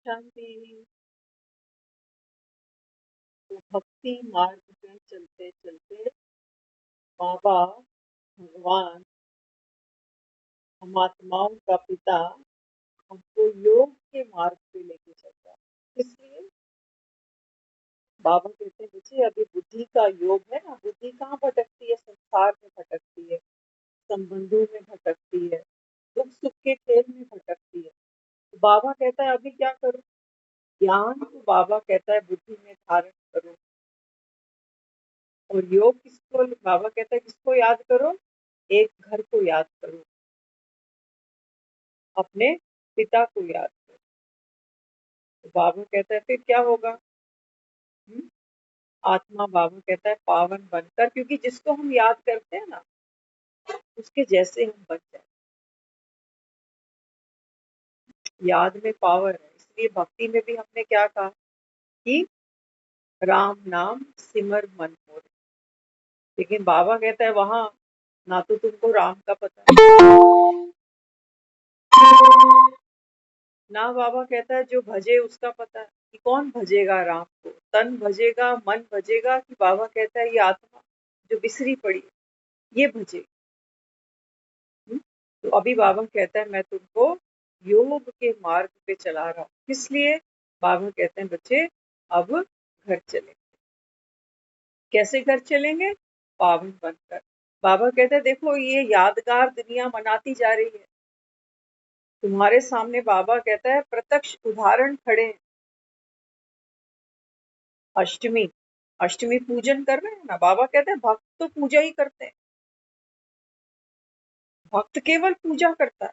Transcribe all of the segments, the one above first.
शांति। तो भक्ति मार्ग पे चलते चलते बाबा भगवान, हम आत्माओं का पिता, हमको योग के मार्ग पे लेके चलता है। इसलिए बाबा कहते हैं बच्चे, अभी बुद्धि का योग है ना, बुद्धि कहाँ भटकती है? संसार में भटकती है, संबंधों में भटकती है, दुख सुख के खेल में भटकती है। तो बाबा कहता है अभी क्या करो? ज्ञान को बाबा कहता है बुद्धि में धारण करो। और योग किसको बाबा कहता है किसको याद करो? एक घर को याद करो, अपने पिता को याद करो। तो बाबा कहता है फिर क्या होगा? हम्म? आत्मा बाबा कहता है पावन बनकर, क्योंकि जिसको हम याद करते हैं ना, उसके जैसे हम बन जाए। याद में पावर है, इसलिए भक्ति में भी हमने क्या कहा कि राम नाम सिमर मन मोर। लेकिन बाबा कहता है वहां ना तो तुमको राम का पता है, ना बाबा कहता है जो भजे उसका पता है कि कौन भजेगा राम को। तन भजेगा, मन भजेगा, कि बाबा कहता है ये आत्मा जो बिसरी पड़ी है ये भजे। तो अभी बाबा कहता है मैं तुमको योग के मार्ग पे चला रहा हूँ। इसलिए बाबा कहते हैं बच्चे अब घर चले। कैसे घर चलेंगे? पावन बनकर। बाबा कहते हैं देखो ये यादगार दुनिया मनाती जा रही है, तुम्हारे सामने बाबा कहता है प्रत्यक्ष उदाहरण खड़े हैं। अष्टमी, अष्टमी पूजन कर रहे हैं ना, बाबा कहते हैं भक्त तो पूजा ही करते हैं। भक्त केवल पूजा करता है,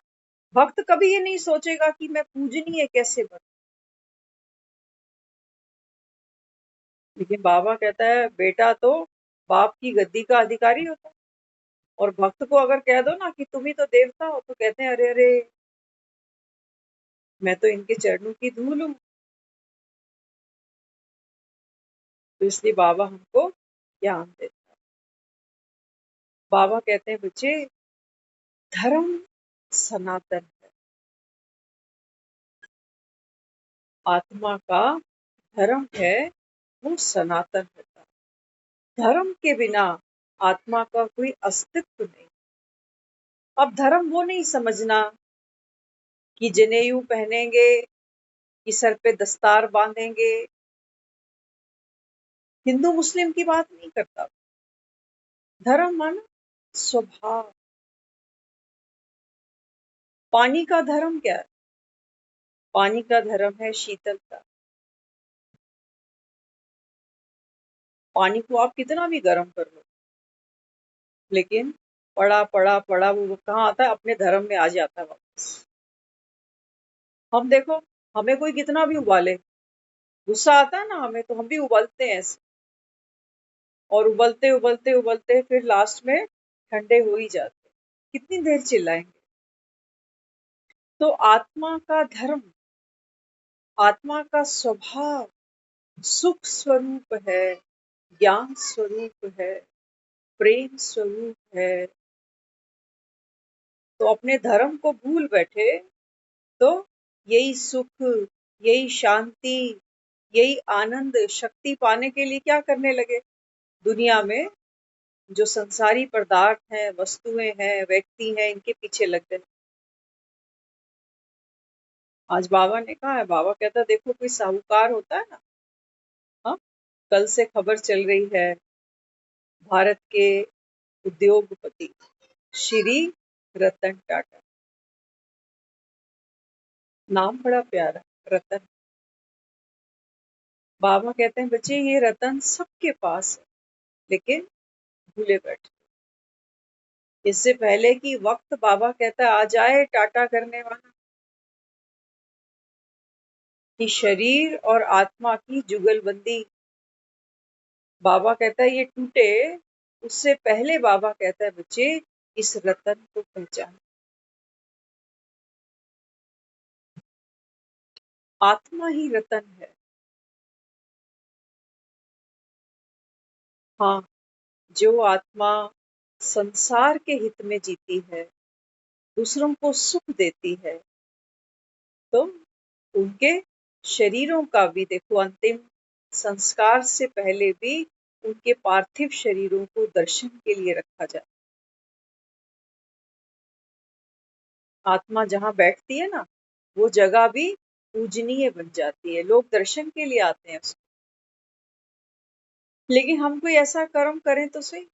भक्त कभी ये नहीं सोचेगा कि मैं पूजनीय कैसे बनूं। लेकिन बाबा कहता है बेटा तो बाप की गद्दी का अधिकारी होता है। और भक्त को अगर कह दो ना कि तुम ही तो देवता हो, तो कहते हैं अरे अरे मैं तो इनके चरणों की धूल हूँ। तो इसलिए बाबा हमको ज्ञान देता है। बाबा कहते हैं बच्चे धर्म सनातन है, आत्मा का धर्म है वो सनातन होता है। धर्म के बिना आत्मा का कोई अस्तित्व नहीं। अब धर्म वो नहीं समझना कि जनेऊ पहनेंगे, कि सर पे दस्तार बांधेंगे। हिंदू मुस्लिम की बात नहीं करता। धर्म माना स्वभाव। पानी का धर्म क्या है? पानी का धर्म है शीतलता। पानी को आप कितना भी गर्म कर लो, लेकिन पड़ा पड़ा पड़ा वो कहाँ आता है? अपने धर्म में आ जाता है वापस। हम देखो, हमें कोई कितना भी उबाले, गुस्सा आता है ना हमें, तो हम भी उबलते हैं ऐसे, और उबलते उबलते उबलते फिर लास्ट में ठंडे हो ही जाते। कितनी देर चिल्लाएंगे? तो आत्मा का धर्म, आत्मा का स्वभाव सुख स्वरूप है, ज्ञान स्वरूप है, प्रेम स्वरूप है। तो अपने धर्म को भूल बैठे तो यही सुख, यही शांति, यही आनंद शक्ति पाने के लिए क्या करने लगे? दुनिया में जो संसारी पदार्थ हैं, वस्तुएं हैं, व्यक्ति हैं, इनके पीछे लग गए। आज बाबा ने कहा है, बाबा कहता देखो कोई साहूकार होता है ना, हाँ, कल से खबर चल रही है भारत के उद्योगपति श्री रतन टाटा। नाम बड़ा प्यारा, रतन। बाबा कहते हैं बच्चे ये रतन सबके पास है, लेकिन भूले बैठे। इससे पहले कि वक्त बाबा कहता है आ जाए टाटा करने वाला, कि शरीर और आत्मा की जुगलबंदी बाबा कहता है ये टूटे, उससे पहले बाबा कहता है बच्चे इस रतन को पहचान। आत्मा ही रतन है। हाँ, जो आत्मा संसार के हित में जीती है, दूसरों को सुख देती है, तो उनके शरीरों का भी देखो, अंतिम संस्कार से पहले भी उनके पार्थिव शरीरों को दर्शन के लिए रखा जाए। आत्मा जहाँ बैठती है ना, वो जगह भी पूजनीय बन जाती है, लोग दर्शन के लिए आते हैं उसको। लेकिन हम कोई ऐसा कर्म करें तो सही।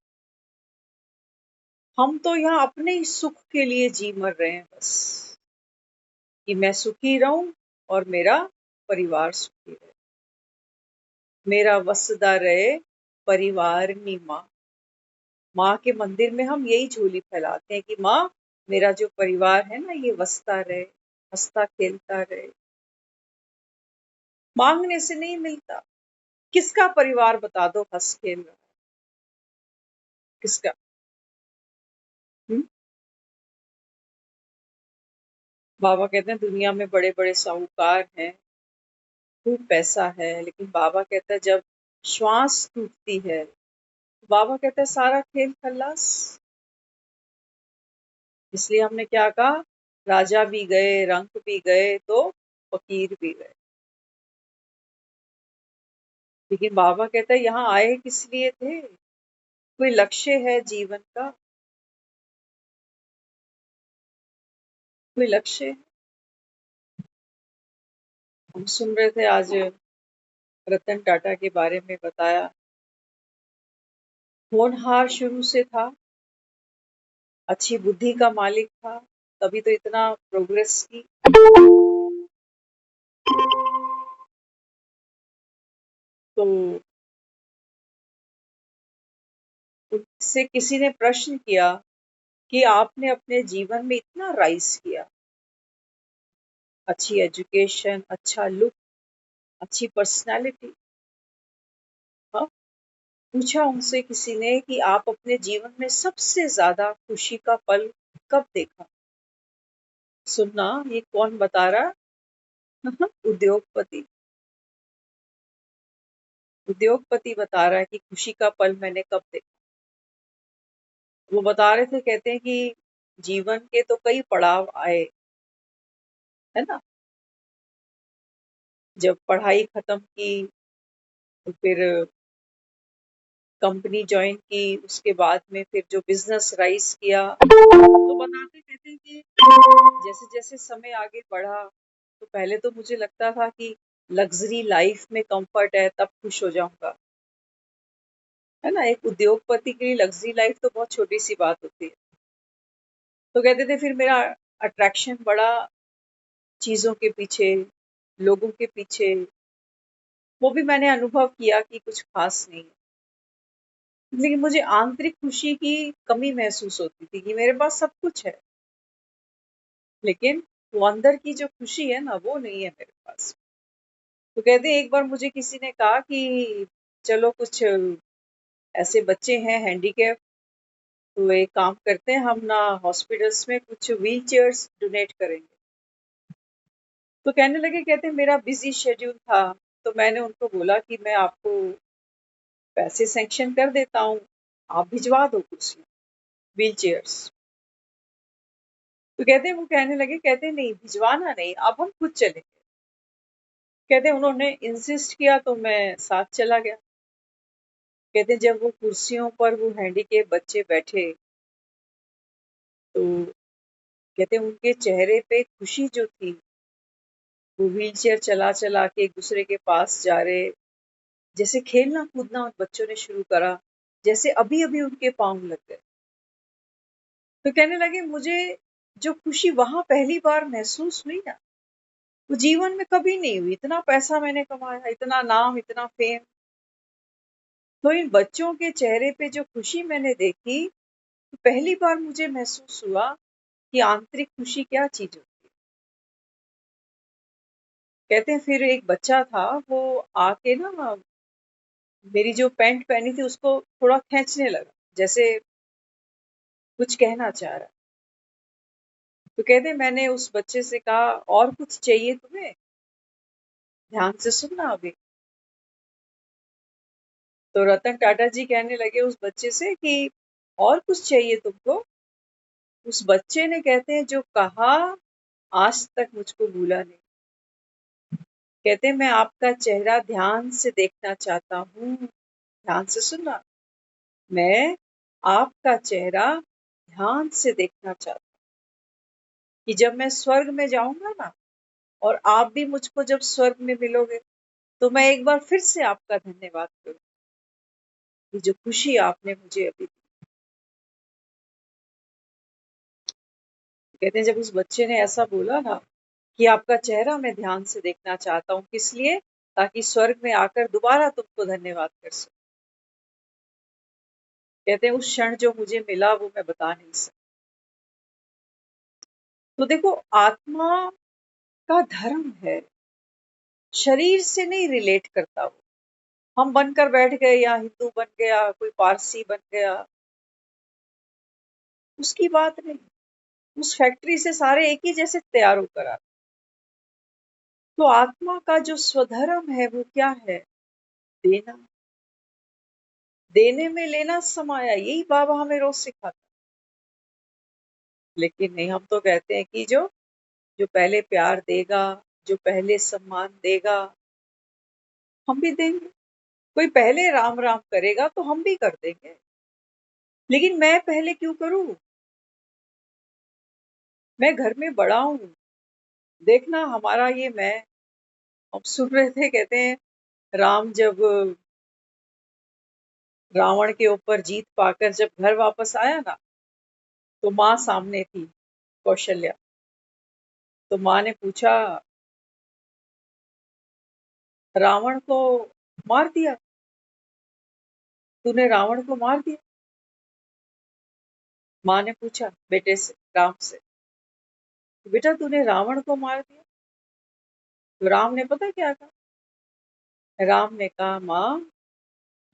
हम तो यहाँ अपने ही सुख के लिए जी मर रहे हैं बस, कि मैं सुखी रहूं और मेरा परिवार सुखी रहे, मेरा वसुधा रहे परिवार नी माँ। माँ के मंदिर में हम यही झोली फैलाते हैं कि माँ, मेरा जो परिवार है ना, ये वसता रहे, हंसता खेलता रहे। मांगने से नहीं मिलता। किसका परिवार बता दो हंस खेल रहा है? किसका? हुँ? बाबा कहते हैं दुनिया में बड़े बड़े साहूकार हैं, खूब पैसा है, लेकिन बाबा कहता है जब श्वास टूटती है, बाबा कहता है सारा खेल खल्लास। इसलिए हमने क्या कहा, राजा भी गए, रंक भी गए, तो फकीर भी गए। लेकिन बाबा कहता है यहाँ आए किस लिए थे? कोई लक्ष्य है जीवन का? कोई लक्ष्य है? हम सुन रहे थे आज रतन टाटा के बारे में बताया, होनहार शुरू से था, अच्छी बुद्धि का मालिक था, तभी तो इतना प्रोग्रेस की। तो उससे किसी ने प्रश्न किया कि आपने अपने जीवन में इतना राइज किया, अच्छी एजुकेशन, अच्छा लुक, अच्छी पर्सनालिटी, हाँ? पूछा उनसे किसी ने कि आप अपने जीवन में सबसे ज्यादा खुशी का पल कब देखा? सुनना, ये कौन बता रहा? उद्योगपति। उद्योगपति बता रहा है कि खुशी का पल मैंने कब देखा। वो बता रहे थे, कहते हैं कि जीवन के तो कई पड़ाव आए, है ना? जब पढ़ाई खत्म की, तो फिर कंपनी ज्वाइन की, उसके बाद में फिर जो बिजनेस राइज किया, तो बताते कहते हैं कि जैसे जैसे समय आगे बढ़ा, तो पहले तो मुझे लगता था कि लग्जरी लाइफ में कंफर्ट है तब खुश हो जाऊंगा, है ना? एक उद्योगपति के लिए लग्जरी लाइफ तो बहुत छोटी सी बात होती है। तो कहते थे फिर मेरा अट्रैक्शन बढ़ा चीजों के पीछे, लोगों के पीछे, वो भी मैंने अनुभव किया कि कुछ खास नहीं है। लेकिन मुझे आंतरिक खुशी की कमी महसूस होती थी कि मेरे पास सब कुछ है, लेकिन वो अंदर की जो खुशी है ना, वो नहीं है मेरे पास। तो कहते हैं एक बार मुझे किसी ने कहा कि चलो कुछ ऐसे बच्चे हैं हैंडीकैप, तो एक काम करते हैं हम ना, हॉस्पिटल्स में कुछ व्हील चेयर्स डोनेट करेंगे। तो कहने लगे, कहते मेरा बिजी शेड्यूल था, तो मैंने उनको बोला कि मैं आपको पैसे सैंक्शन कर देता हूँ, आप भिजवा दो कुर्सियाँ, व्हील चेयर्स। तो कहते वो कहने लगे, कहते नहीं भिजवाना नहीं, अब हम खुद चलेंगे। कहते उन्होंने इंसिस्ट किया तो मैं साथ चला गया। कहते जब वो कुर्सियों पर वो हैंडीकेप बच्चे बैठे, तो कहते उनके चेहरे पे खुशी जो थी, वो व्हील चेयर चला चला के एक दूसरे के पास जा रहे, जैसे खेलना कूदना उन बच्चों ने शुरू करा, जैसे अभी अभी उनके पाँव लग गए। तो कहने लगे मुझे जो खुशी वहां पहली बार महसूस हुई ना, वो जीवन में कभी नहीं हुई। इतना पैसा मैंने कमाया, इतना नाम, इतना फेम, तो इन बच्चों के चेहरे पे जो खुशी मैंने देखी, तो पहली बार मुझे महसूस हुआ कि आंतरिक खुशी क्या चीज होती है। कहते हैं फिर एक बच्चा था, वो आके ना मेरी जो पैंट पहनी थी उसको थोड़ा खींचने लगा, जैसे कुछ कहना चाह रहा। तो कहते मैंने उस बच्चे से कहा, और कुछ चाहिए तुम्हें? ध्यान से सुनना अभी। तो रतन टाटा जी कहने लगे उस बच्चे से कि और कुछ चाहिए तुमको? उस बच्चे ने, कहते हैं जो कहा, आज तक मुझको भूला नहीं। कहते मैं आपका चेहरा ध्यान से देखना चाहता हूँ। ध्यान से सुनना, मैं आपका चेहरा ध्यान से देखना चाहता हूँ कि जब मैं स्वर्ग में जाऊंगा ना, और आप भी मुझको जब स्वर्ग में मिलोगे, तो मैं एक बार फिर से आपका धन्यवाद करूँ कि जो खुशी आपने मुझे अभी दी। कहते हैं जब उस बच्चे ने ऐसा बोला ना कि आपका चेहरा मैं ध्यान से देखना चाहता हूँ, किस लिए? ताकि स्वर्ग में आकर दोबारा तुमको धन्यवाद कर सकूं। कहते हैं उस क्षण जो मुझे मिला वो मैं बता नहीं सकता। तो देखो, आत्मा का धर्म है, शरीर से नहीं रिलेट करता वो। हम बनकर बैठ गए, या हिंदू बन गया, कोई पारसी बन गया, उसकी बात नहीं। उस फैक्ट्री से सारे एक ही जैसे तैयार होकर आते। तो आत्मा का जो स्वधर्म है वो क्या है? देना। देने में लेना समाया, यही बाबा हमें रोज सिखाता। लेकिन नहीं, हम तो कहते हैं कि जो जो पहले प्यार देगा, जो पहले सम्मान देगा, हम भी देंगे। कोई पहले राम राम करेगा तो हम भी कर देंगे, लेकिन मैं पहले क्यों करूं? मैं घर में बड़ा हूं। देखना हमारा ये मैं, हम सुन रहे थे, कहते हैं राम जब रावण के ऊपर जीत पाकर जब घर वापस आया ना, तो माँ सामने थी, कौशल्या। तो माँ ने पूछा, रावण को मार दिया? तूने रावण को मार दिया? माँ ने पूछा बेटे से, राम से, बेटा तूने रावण को मार दिया? तो राम ने पता क्या कहा? राम ने कहा, माँ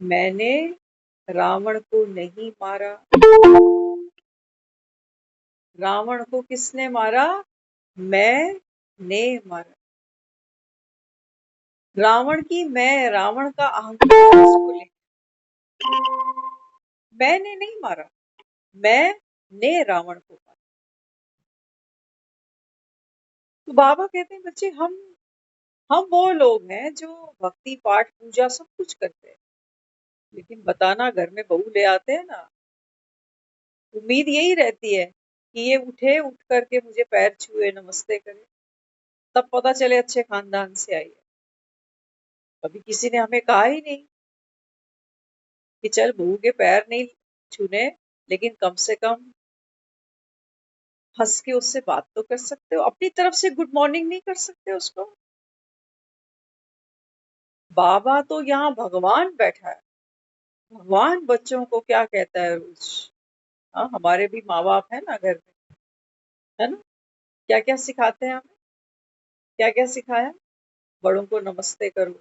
मैंने रावण को नहीं मारा। रावण को किसने मारा? मैंने मारा। रावण की मैं, रावण का अहंकार उसको ले, मैंने नहीं मारा, मैंने रावण को मारा। तो बाबा कहते हैं बच्चे, हम वो लोग हैं जो भक्ति पाठ पूजा सब कुछ करते हैं, लेकिन बताना घर में बहू ले आते हैं ना, उम्मीद यही रहती है कि ये उठे, उठ करके मुझे पैर छुए, नमस्ते करे, तब पता चले अच्छे खानदान से आई है। कभी किसी ने हमें कहा ही नहीं कि चल बहू के पैर नहीं छूने, लेकिन कम से कम हंस के उससे बात तो कर सकते हो, अपनी तरफ से गुड मॉर्निंग नहीं कर सकते उसको? बाबा तो यहाँ भगवान बैठा है। भगवान बच्चों को क्या कहता है रोज? हाँ, हमारे भी माँ बाप है ना घर में, है ना? क्या क्या सिखाते हैं हमें? क्या क्या सिखाया? बड़ों को नमस्ते करो।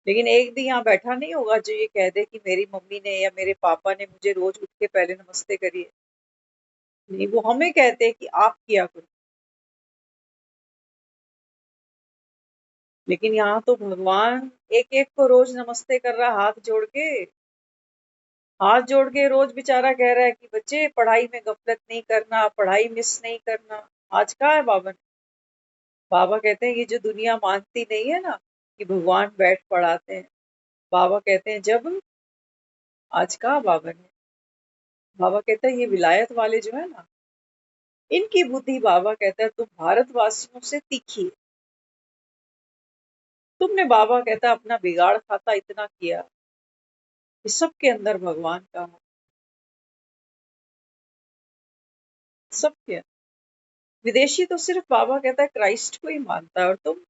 लेकिन एक भी यहाँ बैठा नहीं होगा जो ये कह दे कि मेरी मम्मी ने या मेरे पापा ने मुझे रोज उठ के पहले नमस्ते करिए। नहीं, वो हमें कहते हैं कि आप किया करो। लेकिन यहाँ तो भगवान एक एक को रोज नमस्ते कर रहा, हाथ जोड़ के। हाथ जोड़ के रोज बेचारा कह रहा है कि बच्चे पढ़ाई में गफलत नहीं करना, पढ़ाई मिस नहीं करना। आज कहा है बाबा ने? बाबा कहते हैं ये जो दुनिया मानती नहीं है ना कि भगवान बैठ पढ़ाते हैं, बाबा कहते हैं जब, आज कहा बाबा ने, बाबा कहता है ये विलायत वाले जो है ना, इनकी बुद्धि, बाबा कहता है, तुम भारतवासियों से तीखी है। तुमने, बाबा कहता है, अपना बिगाड़ खाता इतना किया कि सबके अंदर भगवान का है, सबके। विदेशी तो सिर्फ, बाबा कहता है, क्राइस्ट को ही मानता है, और तुम,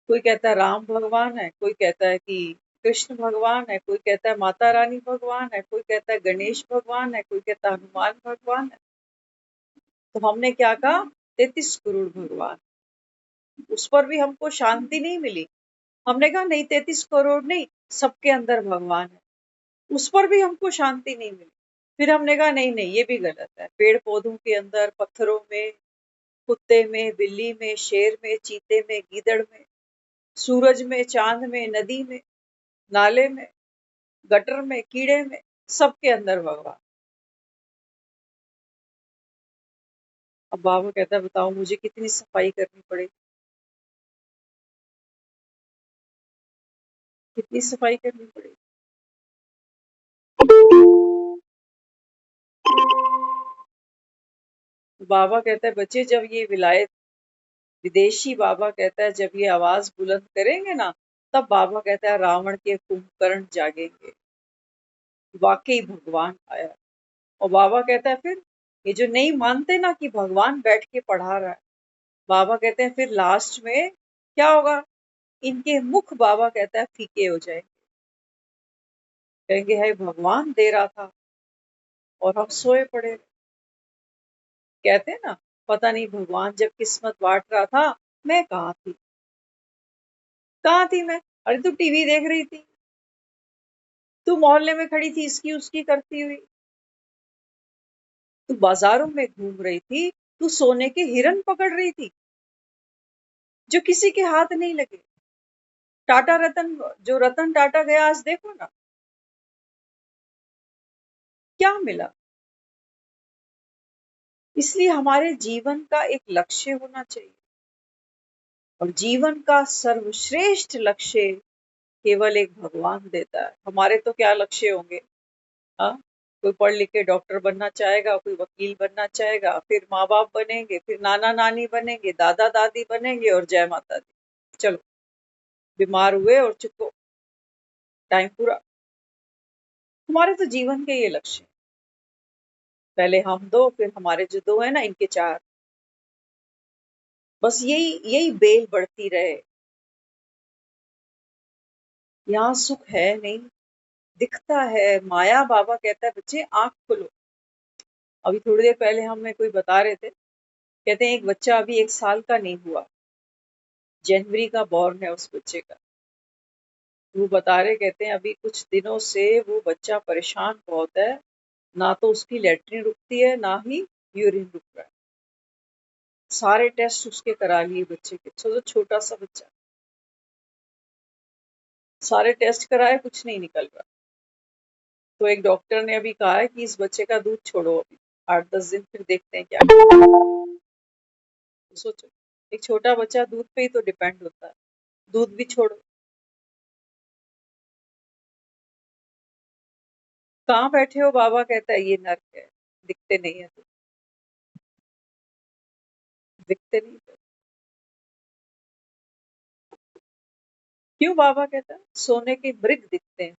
कोई कहता है राम भगवान है, कोई कहता है कि कृष्ण भगवान है, कोई कहता है माता रानी भगवान है, कोई कहता है गणेश भगवान है, कोई कहता है हनुमान भगवान है। तो हमने क्या कहा? 33 करोड़ भगवान। उस पर भी हमको शांति नहीं मिली। हमने कहा नहीं, 33 करोड़ नहीं, सबके अंदर भगवान है। उस पर भी हमको शांति नहीं मिली। फिर हमने कहा नहीं नहीं, ये भी गलत है। पेड़ पौधों के अंदर, पत्थरों में, कुत्ते में, बिल्ली में, शेर में, चीते में, गीदड़ में, सूरज में, चांद में, नदी में, नाले में, गटर में, कीड़े में, सबके अंदर भगवान। अब बाबा कहता है बताओ मुझे कितनी सफाई करनी पड़ेगी? कितनी सफाई करनी पड़ेगी। बाबा कहता है बच्चे जब ये विलायत विदेशी बाबा कहता है जब ये आवाज बुलंद करेंगे ना, तब बाबा कहता है रावण के कुंभकर्ण जागेंगे, वाकई भगवान आया। और बाबा कहता है फिर ये जो नहीं मानते ना कि भगवान बैठ के पढ़ा रहा है, बाबा कहते हैं फिर लास्ट में क्या होगा, इनके मुख बाबा कहता है फीके हो जाएंगे, कहेंगे है भगवान दे रहा था और हम सोए पड़े। कहते हैं ना, पता नहीं भगवान जब किस्मत बांट रहा था मैं कहाँ थी, कहाँ थी मैं, अरे तू टीवी देख रही थी, तू मोहल्ले में खड़ी थी इसकी उसकी करती हुई, तू बाजारों में घूम रही थी, तू सोने के हिरन पकड़ रही थी जो किसी के हाथ नहीं लगे। टाटा रतन, जो रतन टाटा गया आज देखो ना क्या मिला। इसलिए हमारे जीवन का एक लक्ष्य होना चाहिए, और जीवन का सर्वश्रेष्ठ लक्ष्य केवल एक भगवान देता है। हमारे तो क्या लक्ष्य होंगे, हाँ, कोई पढ़ लिख के डॉक्टर बनना चाहेगा, कोई वकील बनना चाहेगा, फिर माँ बाप बनेंगे, फिर नाना नानी बनेंगे, दादा दादी बनेंगे और जय माता दी, चलो बीमार हुए और चुको, टाइम पूरा। हमारे तो जीवन के ये लक्ष्य हैं। पहले हम दो, फिर हमारे जो दो है ना इनके चार, बस यही यही बेल बढ़ती रहे। यहाँ सुख है नहीं, दिखता है माया। बाबा कहता है बच्चे आंख खोलो। अभी थोड़ी देर पहले हमें कोई बता रहे थे, कहते हैं एक बच्चा अभी 1 साल का नहीं हुआ, जनवरी का बॉर्न है उस बच्चे का। वो बता रहे, कहते हैं अभी कुछ दिनों से वो बच्चा परेशान बहुत है, ना तो उसकी लैट्रिन रुकती है ना ही यूरिन रुक रहा है। सारे टेस्ट उसके करा लिए बच्चे के, सोचो छोटा सा बच्चा, सारे टेस्ट कराए कुछ नहीं निकल रहा। तो एक डॉक्टर ने अभी कहा है कि इस बच्चे का दूध छोड़ो अभी 8-10 दिन, फिर देखते हैं क्या तो। सोचो एक छोटा बच्चा दूध पे ही तो डिपेंड होता है, दूध भी छोड़ो। कहाँ बैठे हो, बाबा कहता है ये नर्क है, दिखते नहीं है तो, दिखते नहीं तो। क्यों, बाबा कहता है सोने के मृग दिखते हैं।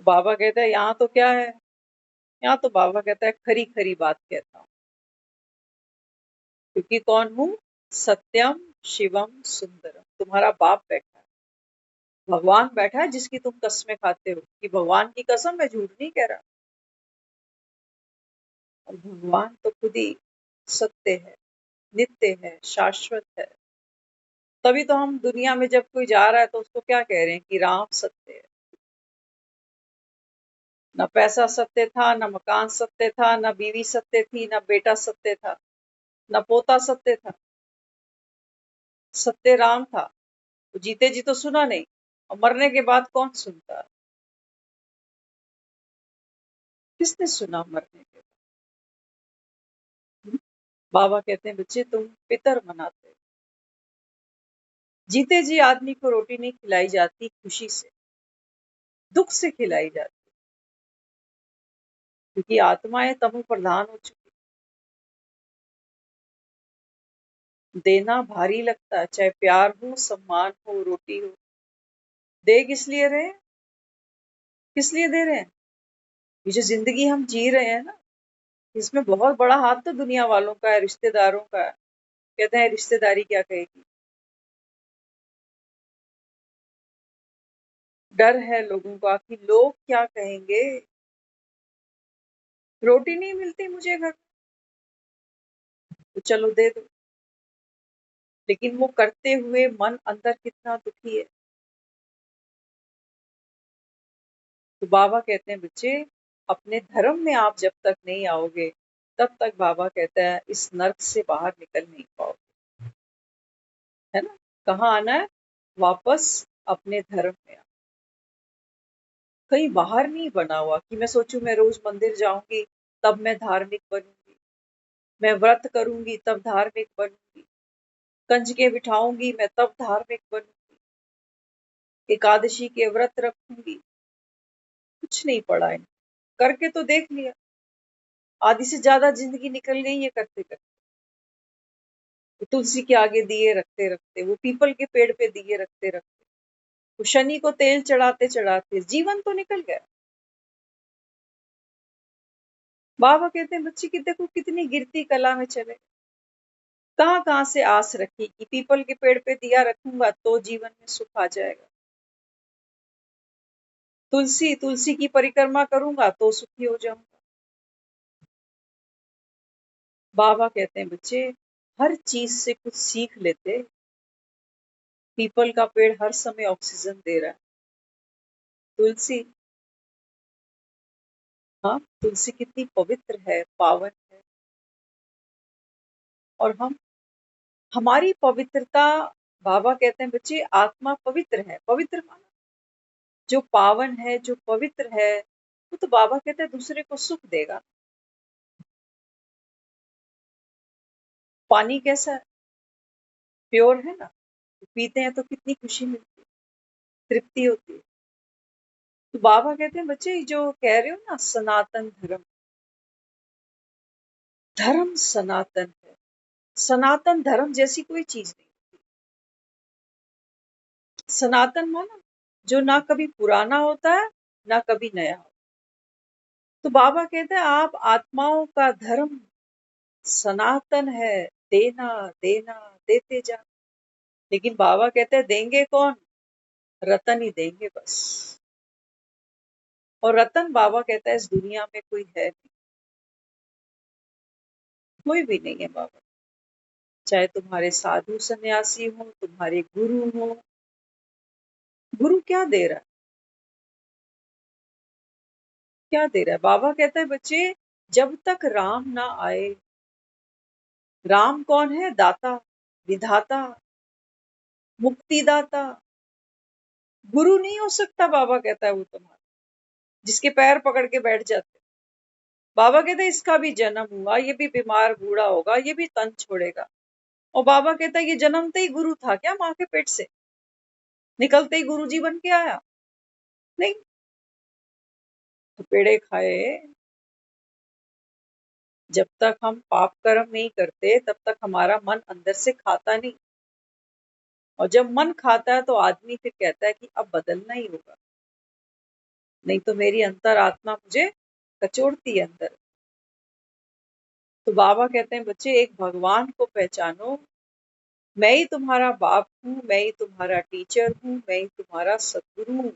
बाबा कहता है यहाँ तो क्या है, यहाँ तो बाबा कहता है खरी खरी बात कहता हूँ, क्योंकि कौन हूँ, सत्यम शिवम सुंदरम, तुम्हारा बाप बैठा है, भगवान बैठा है जिसकी तुम कसमें खाते हो कि भगवान की कसम मैं झूठ नहीं कह रहा। और भगवान तो खुद ही सत्य है, नित्य है, शाश्वत है। तभी तो हम दुनिया में जब कोई जा रहा है तो उसको क्या कह रहे हैं कि राम सत्य है। न पैसा सत्य था, न मकान सत्य था, न बीवी सत्य थी, न बेटा सत्य था, न पोता सत्य था, सत्य राम था। तो जीते जी तो सुना नहीं, और मरने के बाद कौन सुनता, किसने सुना मरने के बाद। बाबा कहते हैं बच्चे तुम पितर मनाते हो। जीते जी आदमी को रोटी नहीं खिलाई जाती खुशी से, दुख से खिलाई जाती, क्योंकि आत्माएं तमो प्रधान हो चुकी। देना भारी लगता है, चाहे प्यार हो, सम्मान हो, रोटी हो। दे किस लिए रहे हैं, किस लिए दे रहे हैं, ये जो जिंदगी हम जी रहे हैं ना, इसमें बहुत बड़ा हाथ तो दुनिया वालों का है, रिश्तेदारों का है। कहते हैं रिश्तेदारी क्या कहेगी, डर है लोगों का कि लोग क्या कहेंगे, रोटी नहीं मिलती मुझे घर, तो चलो दे दो। लेकिन वो करते हुए मन अंदर कितना दुखी है। तो बाबा कहते हैं बच्चे अपने धर्म में आप जब तक नहीं आओगे, तब तक बाबा कहता है इस नर्क से बाहर निकल नहीं पाओगे, है ना। कहाँ आना है, वापस अपने धर्म में। कहीं बाहर नहीं बना हुआ कि मैं सोचूं मैं रोज मंदिर जाऊंगी तब मैं धार्मिक बनूंगी, मैं व्रत करूंगी तब धार्मिक बनूंगी, कंजके बिठाऊंगी मैं तब धार्मिक बनूंगी। एकादशी के व्रत रखूंगी, कुछ नहीं पढ़ा है, करके तो देख लिया, आधी से ज्यादा जिंदगी निकल गई है करते करते। वो तुलसी के आगे दिए रखते रखते, वो पीपल के पेड़ पे दिए रखते रखते, वो शनि को तेल चढ़ाते चढ़ाते जीवन तो निकल गया। बाबा कहते हैं बच्ची की देखो कितनी गिरती कला में चले, कहाँ कहाँ से आस रखी कि पीपल के पेड़ पे दिया रखूंगा तो जीवन में सुख आ जाएगा, तुलसी तुलसी की परिक्रमा करूंगा तो सुखी हो जाऊंगा। बाबा कहते हैं बच्चे हर चीज से कुछ सीख लेते, पीपल का पेड़ हर समय ऑक्सीजन दे रहा है, तुलसी, हाँ तुलसी कितनी पवित्र है, पावन है। और हमारी पवित्रता, बाबा कहते हैं बच्चे आत्मा पवित्र है, पवित्र माना जो पावन है, जो पवित्र है, वो तो बाबा कहते हैं दूसरे को सुख देगा। पानी कैसा है, प्योर है ना, पीते हैं तो कितनी खुशी मिलती है, तृप्ति होती है। तो बाबा कहते हैं बच्चे जो कह रहे हो ना सनातन धर्म, धर्म सनातन है, सनातन धर्म जैसी कोई चीज नहीं। सनातन माना जो ना कभी पुराना होता है ना कभी नया होता। तो बाबा कहते हैं आप आत्माओं का धर्म सनातन है, देना देना देते जा। लेकिन बाबा कहते हैं देंगे कौन, रतन ही देंगे बस। और रतन बाबा कहता है इस दुनिया में कोई है नहीं, कोई भी नहीं है बाबा, चाहे तुम्हारे साधु सन्यासी हो, तुम्हारे गुरु हो। गुरु क्या दे रहा है, क्या दे रहा है? बाबा कहता है बच्चे जब तक राम ना आए, राम कौन है, दाता, विधाता, मुक्तिदाता, गुरु नहीं हो सकता। बाबा कहता है वो तुम्हारा जिसके पैर पकड़ के बैठ जाते। बाबा कहते हैं इसका भी जन्म हुआ, ये भी बीमार बूढ़ा होगा, ये भी तन छोड़ेगा। और बाबा कहता है ये जन्मते ही गुरु था क्या, माँ के पेट से निकलते ही गुरु जी बन के आया? नहीं, तो पेड़े खाए। जब तक हम पाप कर्म नहीं करते तब तक हमारा मन अंदर से खाता नहीं, और जब मन खाता है तो आदमी फिर कहता है कि अब बदलना ही होगा, नहीं तो मेरी अंतर आत्मा मुझे कचोड़ती है अंदर। तो बाबा कहते हैं बच्चे एक भगवान को पहचानो, मैं ही तुम्हारा बाप हूँ, मैं ही तुम्हारा टीचर हूँ, मैं ही तुम्हारा सदगुरु हूँ,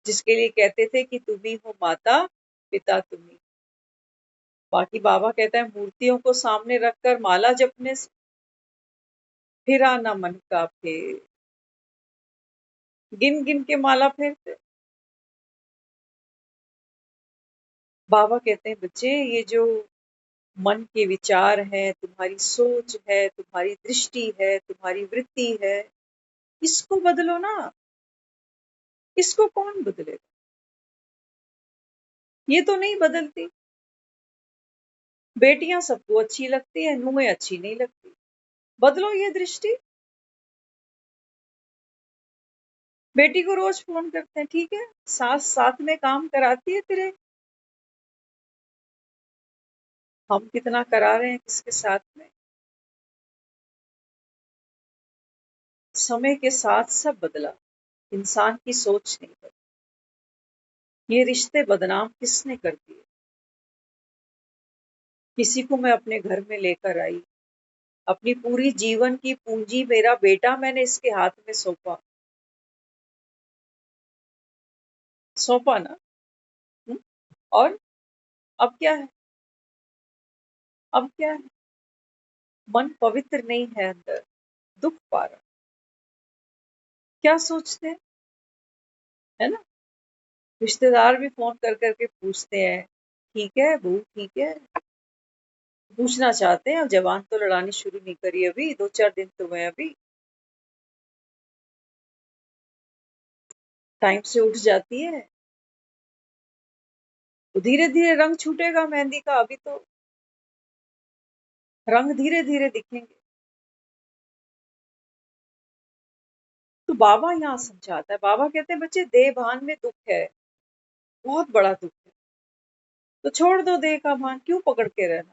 जिसके लिए कहते थे कि तुम ही हो माता पिता तुम ही। बाकी बाबा कहता है मूर्तियों को सामने रखकर माला जपने से फिरा ना मन का फेर, गिन गिन के माला फेरते। बाबा कहते हैं बच्चे ये जो मन के विचार है, तुम्हारी सोच है, तुम्हारी दृष्टि है, तुम्हारी वृत्ति है, इसको बदलो ना, इसको कौन बदलेगा? ये तो नहीं बदलती। बेटियां सबको अच्छी लगती है, नुहें अच्छी नहीं लगती, बदलो ये दृष्टि। बेटी को रोज फोन करते हैं, ठीक है सास साथ में काम कराती है तेरे, हम कितना करा रहे हैं किसके साथ में? समय के साथ सब बदला, इंसान की सोच नहीं बदली। ये रिश्ते बदनाम किसने कर दिए? किसी को मैं अपने घर में लेकर आई, अपनी पूरी जीवन की पूंजी मेरा बेटा मैंने इसके हाथ में सौंपा, सौंपा ना। हुँ? और अब क्या है, अब क्या है? मन पवित्र नहीं है अंदर, दुख पा रहा, क्या सोचते हैं, है ना? रिश्तेदार भी फोन कर करके पूछते हैं, ठीक है बहू, ठीक है, पूछना चाहते हैं। अब जवान तो लड़ानी शुरू नहीं करी अभी, 2-4 दिन तो हुए अभी, टाइम से उठ जाती है, तो धीरे धीरे रंग छूटेगा मेहंदी का, अभी तो रंग धीरे धीरे दिखेंगे। तो बाबा यहाँ समझाता है, बाबा कहते हैं बच्चे देह भान में दुख है, बहुत बड़ा दुख है, तो छोड़ दो देह का भान, क्यों पकड़ के रहना,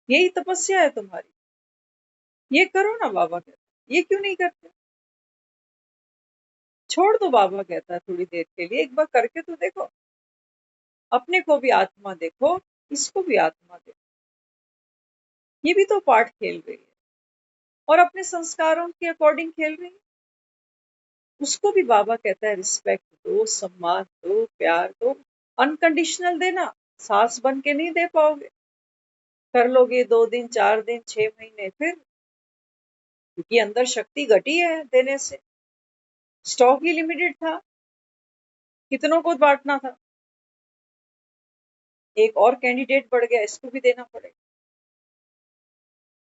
यही तपस्या है तुम्हारी, ये करो ना। बाबा कहते हैं ये क्यों नहीं करते, छोड़ दो। बाबा कहता है थोड़ी देर के लिए एक बार करके तो देखो, अपने को भी आत्मा देखो, इसको भी आत्मा देखो, ये भी तो पार्ट खेल रही है और अपने संस्कारों के अकॉर्डिंग खेल रही है। उसको भी बाबा कहता है रिस्पेक्ट दो, सम्मान दो, प्यार दो, अनकंडीशनल देना, सास बन के नहीं दे पाओगे, कर लोगे 2 दिन 4 दिन 6 महीने, फिर क्योंकि अंदर शक्ति घटी है देने से, स्टॉक ही लिमिटेड था, कितनों को बांटना था, एक और कैंडिडेट बढ़ गया, इसको भी देना पड़ेगा।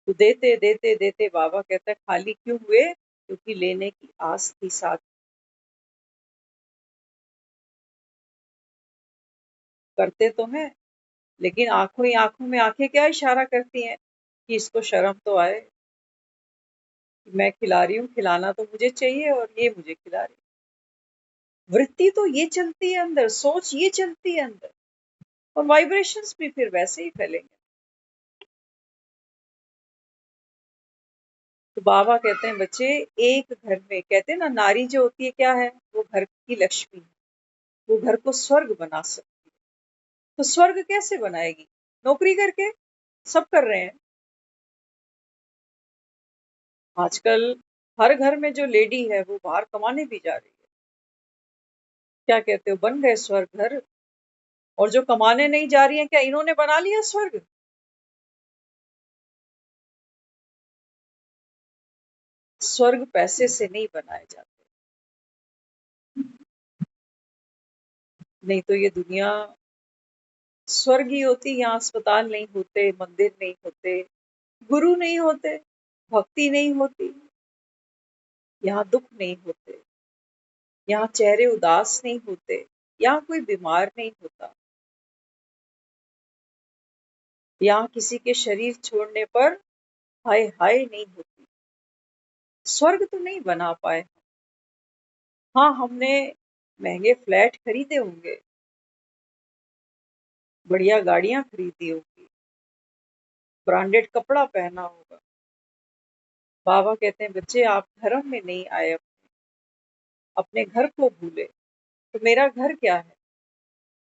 तो देते देते देते बाबा कहता है खाली क्यों हुए, क्योंकि लेने की आस थी साथ। करते तो हैं, लेकिन आंखों ही आंखों में आंखें क्या इशारा करती हैं कि इसको शर्म तो आए कि मैं खिला रही हूँ, खिलाना तो मुझे चाहिए और ये मुझे खिला रही है। वृत्ति तो ये चलती है अंदर, सोच ये चलती है अंदर, और वाइब्रेशंस भी फिर वैसे ही फैलेंगे। तो बाबा कहते हैं बच्चे, एक घर में, कहते हैं ना नारी जो होती है क्या है, वो घर की लक्ष्मी है, वो घर को स्वर्ग बना सकती है। तो स्वर्ग कैसे बनाएगी, नौकरी करके, सब कर रहे हैं आजकल। हर घर में जो लेडी है वो बाहर कमाने भी जा रही है, क्या कहते हो, बन गए स्वर्ग घर। और जो कमाने नहीं जा रही है, क्या इन्होंने बना लिया स्वर्ग। स्वर्ग पैसे से नहीं बनाए जाते, नहीं तो ये दुनिया स्वर्ग ही होती। यहाँ अस्पताल नहीं होते, मंदिर नहीं होते, गुरु नहीं होते, भक्ति नहीं होती, यहाँ दुख नहीं होते, यहाँ चेहरे उदास नहीं होते, यहाँ कोई बीमार नहीं होता, यहाँ किसी के शरीर छोड़ने पर हाय हाय नहीं होती। स्वर्ग तो नहीं बना पाए। हाँ, हमने महंगे फ्लैट खरीदे होंगे, बढ़िया गाड़ियां खरीदी होगी, ब्रांडेड कपड़ा पहना होगा। बाबा कहते हैं बच्चे आप धर्म में नहीं आए, अपने घर को भूले। तो मेरा घर क्या है,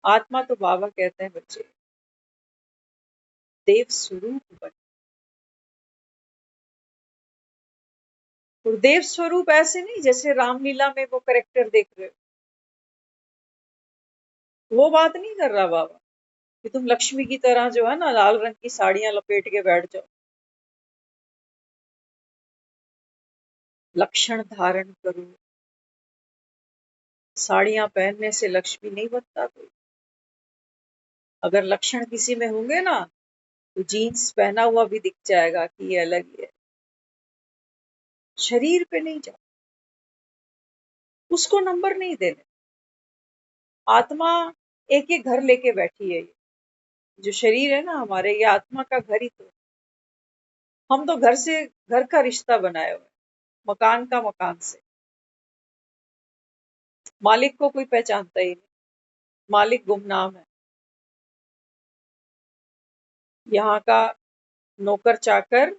आत्मा। तो बाबा कहते हैं बच्चे देव स्वरूप बन। और देव स्वरूप ऐसे नहीं जैसे रामलीला में वो करेक्टर देख रहे हो, वो बात नहीं कर रहा बाबा कि तुम लक्ष्मी की तरह जो है ना लाल रंग की साड़ियां लपेट के बैठ जाओ, लक्षण धारण करो। साड़ियां पहनने से लक्ष्मी नहीं बनता कोई। अगर लक्षण किसी में होंगे ना, तो जीन्स पहना हुआ भी दिख जाएगा कि ये अलग ही है। शरीर पे नहीं जाओ, उसको नंबर नहीं देने। आत्मा एक एक घर लेके बैठी है, ये जो शरीर है ना हमारे, ये आत्मा का घर ही तो। हम तो घर से, घर का रिश्ता बनाए हुए, मकान का मकान से। मालिक को कोई पहचानता ही नहीं, मालिक गुमनाम है। यहाँ का नौकर चाकर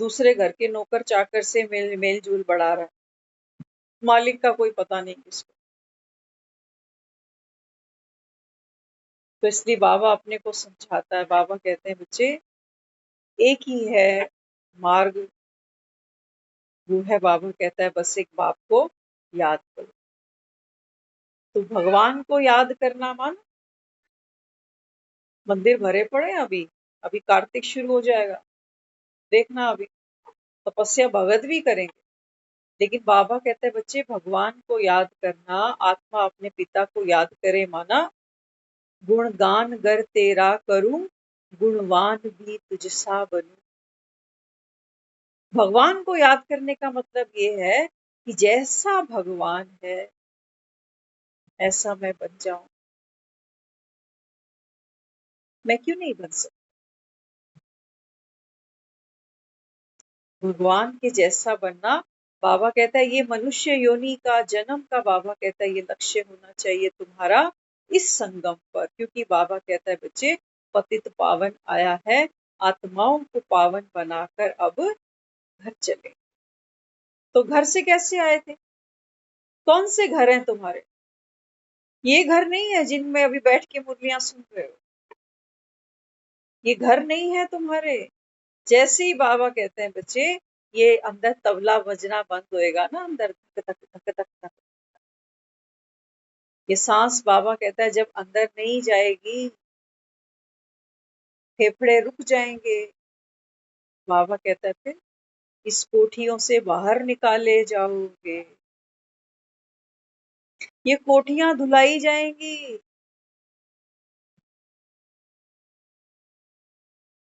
दूसरे घर के नौकर चाकर से मेल मेल जोल बढ़ा रहा है, मालिक का कोई पता नहीं किसको। तो इसलिए बाबा अपने को समझाता है, बाबा कहते हैं बच्चे एक ही है मार्ग, वो है, बाबा कहता है बस एक बाप को याद करो। तो भगवान को याद करना मानो, मंदिर भरे पड़े हैं अभी, अभी कार्तिक शुरू हो जाएगा, देखना अभी तपस्या भगत भी करेंगे। लेकिन बाबा कहते हैं बच्चे भगवान को याद करना, आत्मा अपने पिता को याद करे माना, गुणगान गर तेरा करूं, गुणवान भी तुझसा बनूं। भगवान को याद करने का मतलब ये है कि जैसा भगवान है ऐसा मैं बन जाऊं। मैं क्यों नहीं बन सकती, भगवान के जैसा बनना बाबा कहता है ये मनुष्य योनि का जन्म का, बाबा कहता है ये लक्ष्य होना चाहिए तुम्हारा इस संगम पर, क्योंकि बाबा कहता है बच्चे पतित पावन आया है, आत्माओं को पावन बनाकर अब घर चले। तो घर से कैसे आए थे? कौन से घर हैं तुम्हारे? ये घर नहीं है जिनमें अभी बैठ के मुरलियां सुन रहे हो, ये घर नहीं है तुम्हारे। जैसे ही बाबा कहते हैं बच्चे ये अंदर तबला बजना बंद होएगा ना, अंदर धक धक धक धक धक, ये सांस बाबा कहता है जब अंदर नहीं जाएगी फेफड़े रुक जाएंगे। बाबा कहता है फिर इस कोठियों से बाहर निकाले जाओगे, ये कोठियां धुलाई जाएंगी।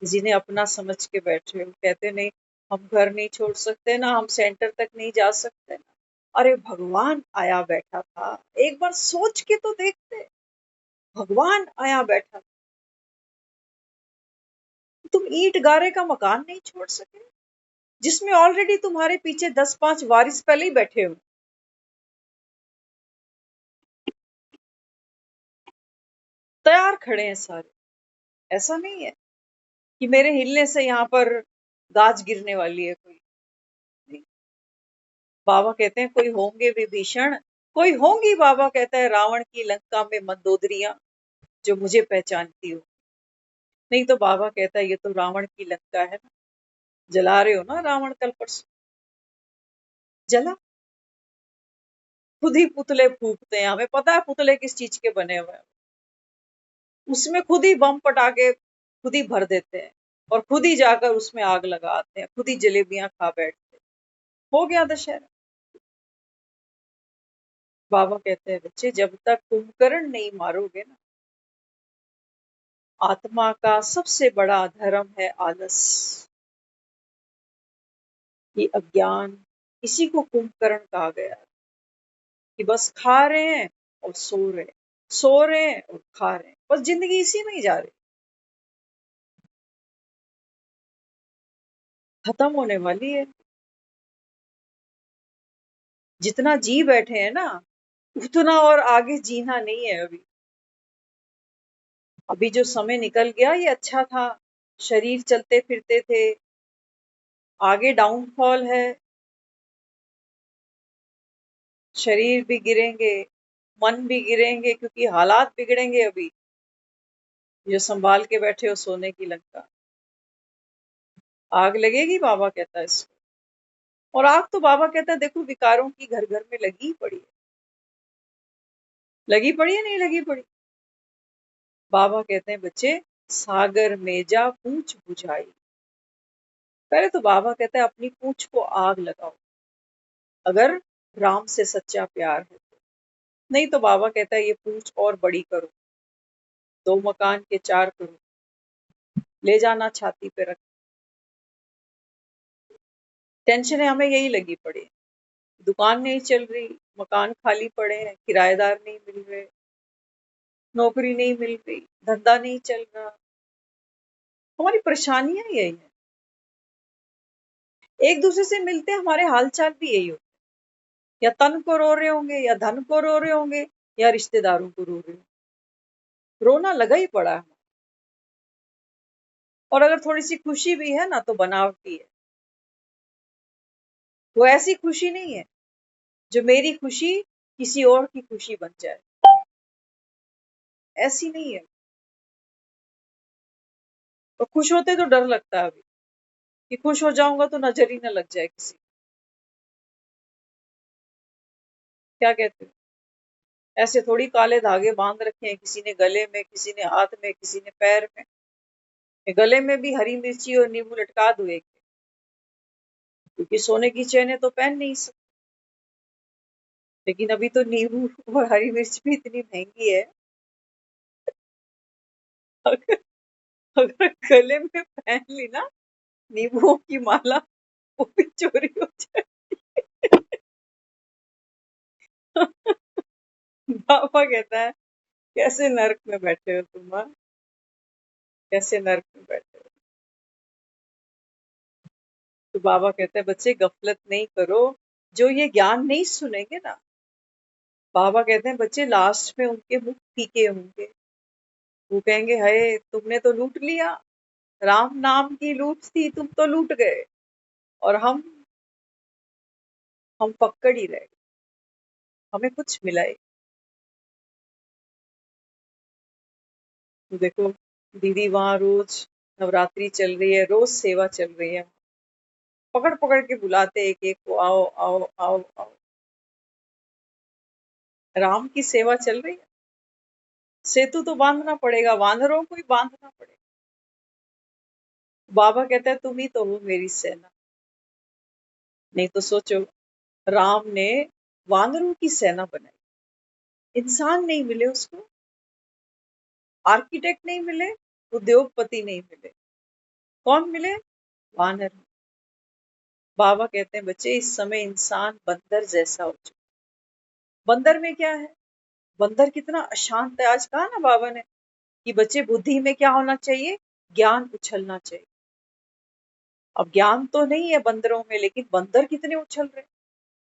जिन्हें अपना समझ के बैठे हो कहते नहीं हम घर नहीं छोड़ सकते ना, हम सेंटर तक नहीं जा सकते ना। अरे भगवान आया बैठा था, एक बार सोच के तो देखते, भगवान आया बैठा। तुम ईंट गारे का मकान नहीं छोड़ सके जिसमें ऑलरेडी तुम्हारे पीछे 10-5 वारिस पहले ही बैठे हो, तैयार खड़े हैं सारे। ऐसा नहीं है कि मेरे हिलने से यहाँ पर गाज गिरने वाली है कोई, नहीं। बाबा कहते हैं कोई होंगे विभीषण, कोई होंगी, बाबा कहता है रावण की लंका में मंदोदरियां जो मुझे पहचानती हो। नहीं तो बाबा कहता है ये तो रावण की लंका है ना, जला रहे हो ना रावण कल परसों, जला। खुद ही पुतले फूकते हैं, हमें पता है पुतले किस चीज के बने हुए हैं, उसमें खुद ही बम पटाके खुद ही भर देते हैं और खुद ही जाकर उसमें आग लगाते हैं, खुद ही जलेबियां खा बैठते हैं। हो गया दशहरा। बाबा कहते हैं बच्चे जब तक कुंभकर्ण नहीं मारोगे ना, आत्मा का सबसे बड़ा धर्म है आलस, ये अज्ञान, इसी को कुंभकर्ण कहा गया है कि बस खा रहे हैं और सो रहे हैं, सो रहे हैं और खा रहे हैं, बस जिंदगी इसी में ही जा रही, खत्म होने वाली है। जितना जी बैठे हैं ना उतना और आगे जीना नहीं है अभी। अभी जो समय निकल गया ये अच्छा था, शरीर चलते फिरते थे, आगे डाउनफॉल है, शरीर भी गिरेंगे, मन भी गिरेंगे, क्योंकि हालात बिगड़ेंगे अभी। जो संभाल के बैठे हो सोने की लंका, आग लगेगी, बाबा कहता है इसको। और आग तो बाबा कहता है देखो विकारों की घर घर में लगी पड़ी है, लगी पड़ी है, नहीं लगी पड़ी। बाबा कहते हैं बच्चे सागर में जा पूछ बुझाई। पहले तो बाबा कहता है अपनी पूछ को आग लगाओ, अगर राम से सच्चा प्यार है तो। नहीं तो बाबा कहता है ये पूछ और बड़ी करो, 2 मकान के 4 करो, ले जाना छाती पे रख। टेंशन है हमें यही लगी पड़ी है, दुकान नहीं चल रही, मकान खाली पड़े हैं, किराएदार नहीं मिल रहे, नौकरी नहीं मिल रही, धंधा नहीं चल रहा, हमारी परेशानियां यही है। एक दूसरे से मिलते हमारे हालचाल भी यही होते, या तन को रो रहे होंगे, या धन को रो रहे होंगे, या रिश्तेदारों को रो रहे होंगे, रोना लगा ही पड़ा है। और अगर थोड़ी सी खुशी भी है ना तो बनावटी है, वो ऐसी खुशी नहीं है जो मेरी खुशी किसी और की खुशी बन जाए, ऐसी नहीं है। और खुश होते तो डर लगता है अभी कि खुश हो जाऊंगा तो नजर ही ना लग जाए किसी, क्या कहते हो? ऐसे थोड़ी काले धागे बांध रखे हैं किसी ने गले में, किसी ने हाथ में, किसी ने पैर में। गले में भी हरी मिर्ची और नींबू लटका दो एक, क्योंकि सोने की चैनें तो पहन नहीं सकते। लेकिन अभी तो नींबू और हरी मिर्च भी इतनी महंगी है, अगर, अगर गले में पहन ली ना नींबुओं की माला, वो भी चोरी हो जाए। बाबा कहता है कैसे नर्क में बैठे हो तुम, हाँ? कैसे नर्क में बैठे हो। तो बाबा कहते हैं बच्चे गफलत नहीं करो, जो ये ज्ञान नहीं सुनेंगे ना, बाबा कहते हैं बच्चे लास्ट में उनके मुख फीके होंगे। वो कहेंगे हाय तुमने तो लूट लिया, राम नाम की लूट थी, तुम तो लूट गए, और हम पक्कड़ ही रह गए, हमें कुछ मिला ही। तो देखो दीदी वहां रोज नवरात्रि चल रही है, रोज सेवा चल रही है, पकड़ पकड़ के बुलाते एक एक को, आओ आओ आओ आओ। राम की सेवा चल रही है, सेतु तो बांधना पड़ेगा, वानरों को ही बांधना पड़ेगा। बाबा कहता है तुम ही तो हो मेरी सेना। नहीं तो सोचो, राम ने वानरों की सेना बनाई, इंसान नहीं मिले उसको, आर्किटेक्ट नहीं मिले, उद्योगपति नहीं मिले, कौन मिले? वानर। बाबा कहते हैं बच्चे इस समय इंसान बंदर जैसा हो चुका। बंदर में क्या है? बंदर कितना अशांत है। आज कहा ना बाबा ने कि बच्चे बुद्धि में क्या होना चाहिए? ज्ञान उछलना चाहिए। अब ज्ञान तो नहीं है बंदरों में, लेकिन बंदर कितने उछल रहे हैं।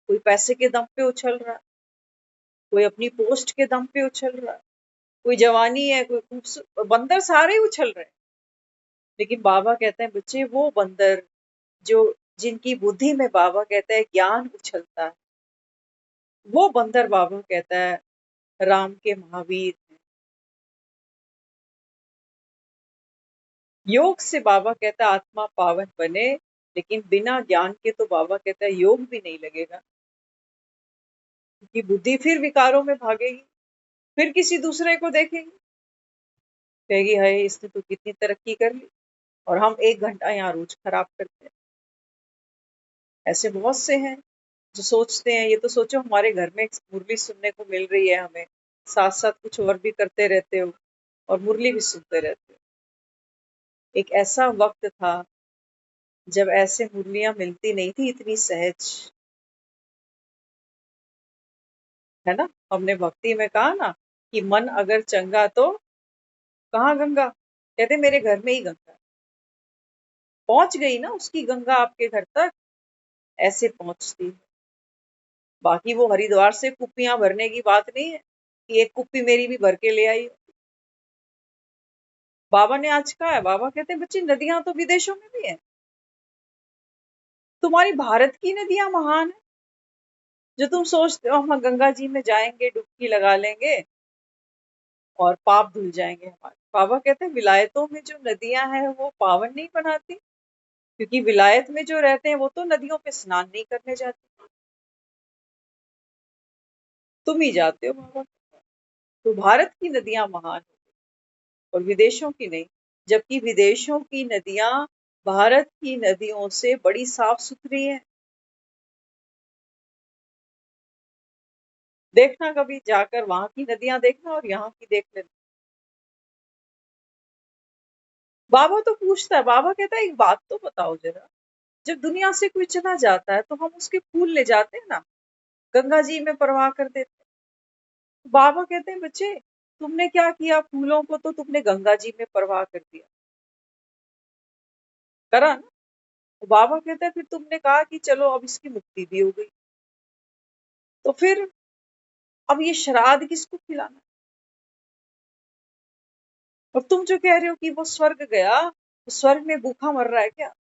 कोई पैसे के दम पे उछल रहा है, कोई अपनी पोस्ट के दम पे उछल रहा है, कोई जवानी है, कोई खूबसूरत, बंदर सारे उछल रहे हैं। लेकिन बाबा कहते हैं बच्चे वो बंदर जो जिनकी बुद्धि में बाबा कहता है ज्ञान उछलता है, वो बंदर बाबा कहता है राम के महावीर हैं। योग से बाबा कहता है आत्मा पावन बने, लेकिन बिना ज्ञान के तो बाबा कहता है योग भी नहीं लगेगा, क्योंकि बुद्धि फिर विकारों में भागेगी, फिर किसी दूसरे को देखेगी, कहेगी हाय इसने तो कितनी तरक्की कर ली, और हम 1 घंटा यहाँ रोज खराब करते हैं। ऐसे बहुत से हैं जो सोचते हैं, ये तो सोचो हमारे घर में मुरली सुनने को मिल रही है हमें, साथ साथ कुछ और भी करते रहते हो और मुरली भी सुनते रहते हो। एक ऐसा वक्त था जब ऐसे मुरलियां मिलती नहीं थी इतनी सहज, है ना? हमने भक्ति में कहा ना कि मन अगर चंगा तो कहाँ गंगा, कहते मेरे घर में ही गंगा है। पहुंच गई ना उसकी गंगा आपके घर तक, ऐसे पहुंचती है। बाकी वो हरिद्वार से कुप्पियां भरने की बात नहीं है कि एक कुप्पी मेरी भी भर के ले आई। बाबा ने आज कहा है, बाबा कहते हैं बच्चे नदियां तो विदेशों में भी है, तुम्हारी भारत की नदियां महान है। जो तुम सोचते हो हम गंगा जी में जाएंगे डुबकी लगा लेंगे और पाप धुल जाएंगे हमारे, बाबा कहते हैं विलायतों में जो नदियां हैं वो पावन नहीं बनाती, क्योंकि विलायत में जो रहते हैं वो तो नदियों पे स्नान नहीं करने जाते, तुम ही जाते हो बाबा। तो भारत की नदियां महान और विदेशों की नहीं, जबकि विदेशों की नदियां भारत की नदियों से बड़ी साफ सुथरी है। देखना कभी जाकर वहां की नदियां देखना और यहाँ की देख लेना। बाबा तो पूछता है, बाबा कहता है एक बात तो बताओ जरा, जब दुनिया से कोई चला जाता है तो हम उसके फूल ले जाते हैं ना, गंगा जी में प्रवाह कर देते हैं। तो बाबा कहते हैं बच्चे तुमने क्या किया, फूलों को तो तुमने गंगा जी में प्रवाह कर दिया, करा ना? तो बाबा कहते हैं फिर तुमने कहा कि चलो अब इसकी मुक्ति भी हो गई, तो फिर अब ये श्राद्ध किसको खिलाना? और तुम जो कह रहे हो कि वो स्वर्ग गया, तो स्वर्ग में भूखा मर रहा है क्या,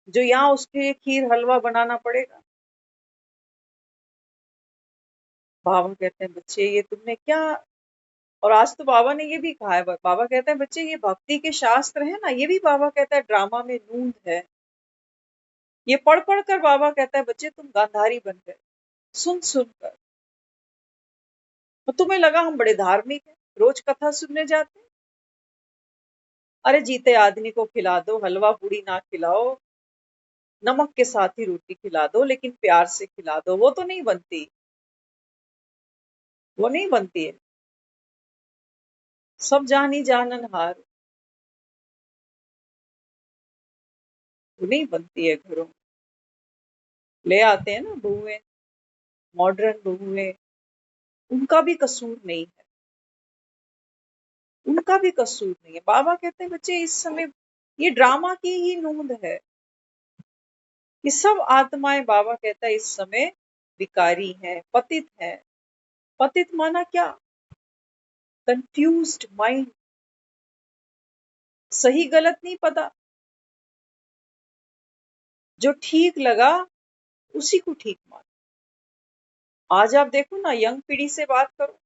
जो यहाँ उसके लिए खीर हलवा बनाना पड़ेगा? बाबा कहते हैं बच्चे ये तुमने क्या, और आज तो बाबा ने ये भी कहा है, बाबा कहते हैं बच्चे ये भक्ति के शास्त्र है ना, ये भी बाबा कहता है ड्रामा में नूंद है। ये पढ़ पढ़ कर बाबा कहता है बच्चे तुम गांधारी बन गए, सुन सुन कर। तो तुम्हें लगा हम बड़े धार्मिक हैं, रोज कथा सुनने जाते हैं। अरे जीते आदमी को खिला दो, हलवा पूड़ी ना खिलाओ, नमक के साथ ही रोटी खिला दो, लेकिन प्यार से खिला दो, वो तो नहीं बनती, वो नहीं बनती है। सब जानी जानन हार, वो नहीं बनती है घरों में। ले आते हैं ना बहुएं, मॉडर्न बहुएं, उनका भी कसूर नहीं है, उनका भी कसूर नहीं है। बाबा कहते हैं बच्चे इस समय ये ड्रामा की ही नूंद है। कि सब आत्माएं, बाबा कहता है, इस समय विकारी हैं, पतित हैं। पतित माना क्या? कंफ्यूज्ड माइंड, सही गलत नहीं पता, जो ठीक लगा उसी को ठीक मान। आज आप देखो ना, यंग पीढ़ी से बात करो,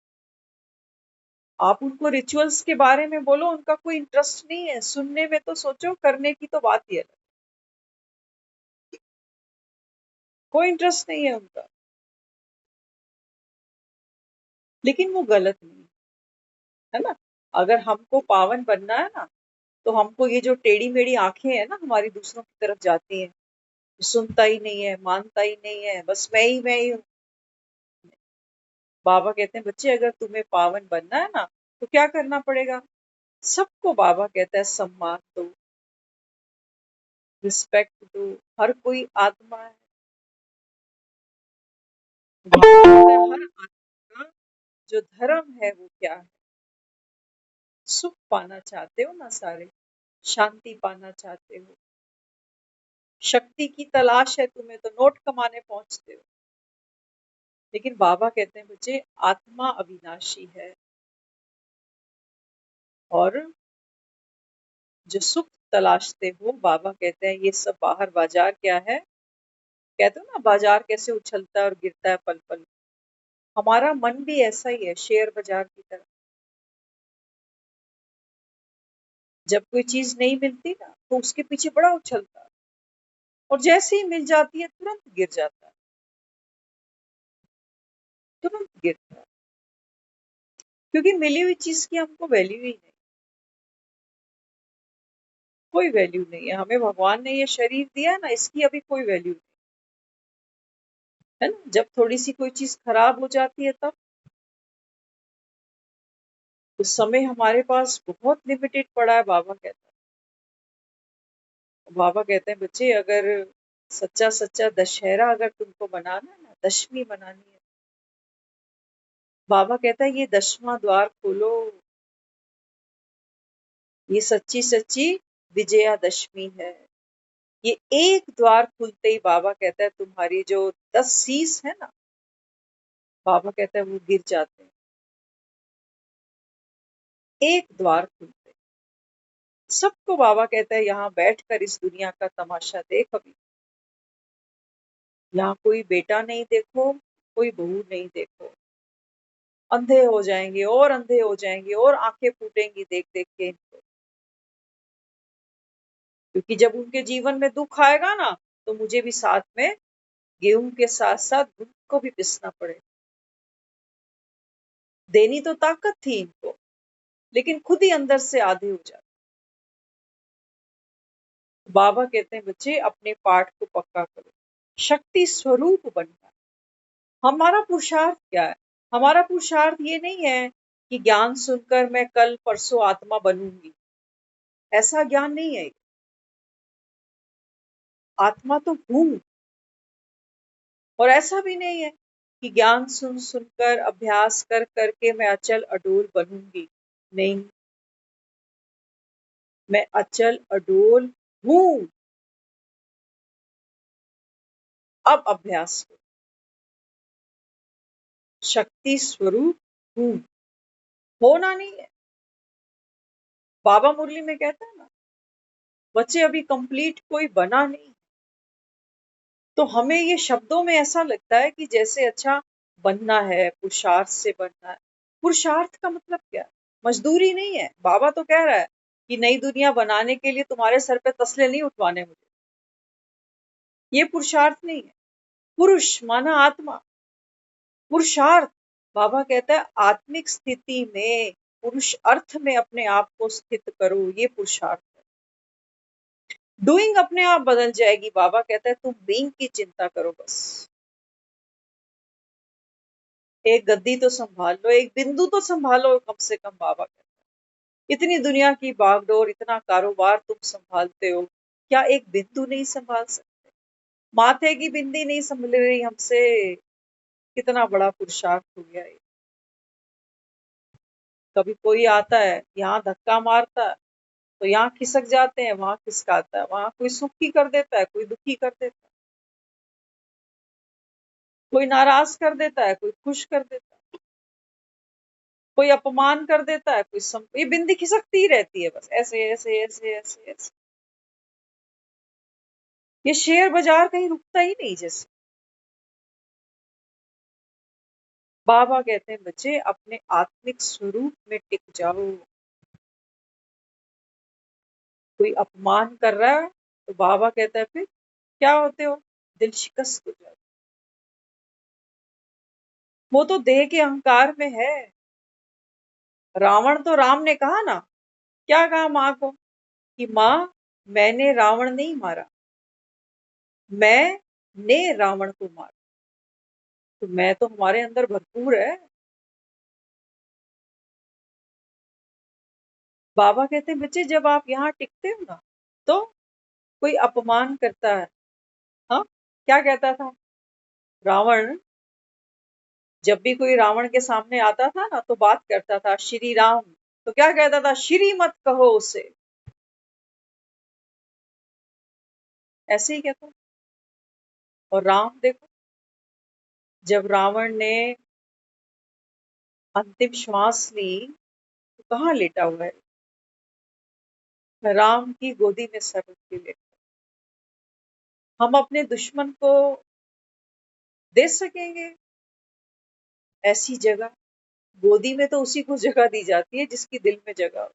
आप उनको रिचुअल्स के बारे में बोलो, उनका कोई इंटरेस्ट नहीं है सुनने में, तो सोचो करने की तो बात ही अलग, कोई इंटरेस्ट नहीं है उनका। लेकिन वो गलत नहीं है ना। अगर हमको पावन बनना है ना, तो हमको ये जो टेढ़ी मेढ़ी आंखें हैं ना हमारी, दूसरों की तरफ जाती हैं, सुनता ही नहीं है, मानता ही नहीं है, बस मैं ही हूँ। बाबा कहते हैं, बच्चे अगर तुम्हें पावन बनना है ना, तो क्या करना पड़ेगा? सबको बाबा कहता है सम्मान दो, रिस्पेक्ट दो, हर कोई आत्मा है। बाबा कहता है हर आत्मा का जो धर्म है वो क्या है? सुख पाना चाहते हो ना सारे, शांति पाना चाहते हो, शक्ति की तलाश है तुम्हें, तो नोट कमाने पहुंचते हो। लेकिन बाबा कहते हैं, बच्चे आत्मा अविनाशी है, और जो सुख तलाशते हो, बाबा कहते हैं ये सब बाहर बाजार क्या है? कहते हो ना, बाजार कैसे उछलता है और गिरता है पल पल, हमारा मन भी ऐसा ही है, शेयर बाजार की तरह। जब कोई चीज नहीं मिलती ना, तो उसके पीछे बड़ा उछलता है, और जैसे ही मिल जाती है तुरंत गिर जाता है, तुरंत गिरता है, क्योंकि मिली हुई चीज की हमको वैल्यू ही नहीं, कोई वैल्यू नहीं है। हमें भगवान ने ये शरीर दिया है ना, इसकी अभी कोई वैल्यू नहीं है ना। जब थोड़ी सी कोई चीज खराब हो जाती है, तब उस समय हमारे पास बहुत लिमिटेड पड़ा है। बाबा कहता है, बाबा कहते हैं, बच्चे अगर सच्चा सच्चा दशहरा अगर तुमको मनाना है ना, दशमी मनानी है, बाबा कहता है ये 10वां द्वार खोलो, ये सच्ची सच्ची विजयादशमी है। ये एक द्वार खुलते ही बाबा कहता है तुम्हारी जो 10 शीश है ना, बाबा कहता है वो गिर जाते हैं, एक द्वार खुलते। सबको बाबा कहता है यहाँ बैठकर इस दुनिया का तमाशा देख, अभी यहाँ कोई बेटा नहीं देखो, कोई बहू नहीं देखो, अंधे हो जाएंगे और अंधे हो जाएंगे और आंखें फूटेंगी देख देख के इनको, क्योंकि जब उनके जीवन में दुख आएगा ना, तो मुझे भी साथ में गेहूं के साथ साथ दुख को भी पिसना पड़े। देनी तो ताकत थी इनको, लेकिन खुद ही अंदर से आधे हो जाते। बाबा कहते हैं, बच्चे अपने पाठ को पक्का करो, शक्ति स्वरूप बनना। हमारा पुरुषार्थ क्या है? हमारा पुरुषार्थ ये नहीं है कि ज्ञान सुनकर मैं कल परसों आत्मा बनूंगी, ऐसा ज्ञान नहीं है। आत्मा तो हूं, और ऐसा भी नहीं है कि ज्ञान सुन सुनकर अभ्यास कर करके मैं अचल अडोल बनूंगी। नहीं, मैं अचल अडोल हूं, अब अभ्यास करो, शक्ति स्वरूप हूं, होना नहीं है। बाबा मुरली में कहता है ना, बच्चे अभी कंप्लीट कोई बना नहीं, तो हमें ये शब्दों में ऐसा लगता है कि जैसे अच्छा बनना है, पुरुषार्थ से बनना है। पुरुषार्थ का मतलब क्या है? मजदूरी नहीं है। बाबा तो कह रहा है कि नई दुनिया बनाने के लिए तुम्हारे सर पे तसले नहीं उठवाने मुझे, ये पुरुषार्थ नहीं है। पुरुष माना आत्मा, पुरुषार्थ, बाबा कहता है आत्मिक स्थिति में, पुरुष अर्थ में अपने आप को स्थित करो, ये पुरुषार्थ है। डूइंग अपने आप बदल जाएगी। बाबा कहता है तुम बीइंग की चिंता करो बस, एक गद्दी तो संभाल लो, एक बिंदु तो संभालो कम से कम। बाबा कहता है इतनी दुनिया की बागडोर, इतना कारोबार तुम संभालते हो, क्या एक बिंदु नहीं संभाल सकते? माथे की बिंदी नहीं संभल रही हमसे, कितना बड़ा पुरुषार्थ हो गया ये। कभी कोई आता है यहाँ धक्का मारता है, तो यहाँ खिसक जाते हैं, वहां खिसकाता है, वहां कोई सुखी कर देता है, कोई दुखी कर देता है। कोई नाराज कर देता है, कोई खुश कर देता है, कोई अपमान कर देता है, ये बिंदी खिसकती ही रहती है, बस ऐसे ऐसे ऐसे ऐसे ऐसे। ये शेयर बाजार कहीं रुकता ही नहीं जैसे। बाबा कहते हैं बच्चे अपने आत्मिक स्वरूप में टिक जाओ। कोई अपमान कर रहा है तो बाबा कहता है फिर क्या होते हो, दिल शिकस्त हो जाता। वो तो देह के अहंकार में है। रावण तो राम ने कहा ना, क्या कहा माँ को कि माँ मैंने रावण नहीं मारा, मैंने रावण को मारा। तो मैं तो हमारे अंदर भरपूर है। बाबा कहते हैं बच्चे जब आप यहाँ टिकते हो ना, तो कोई अपमान करता है, हाँ क्या कहता था रावण, जब भी कोई रावण के सामने आता था ना तो बात करता था श्री राम, तो क्या कहता था, श्री मत कहो उसे, ऐसे ही कहता। और राम देखो, जब रावण ने अंतिम श्वास ली तो कहाँ लेटा हुआ है, राम की गोदी में सर रख के लेटा। हम अपने दुश्मन को दे सकेंगे ऐसी जगह, गोदी में तो उसी को जगह दी जाती है जिसकी दिल में जगह हो।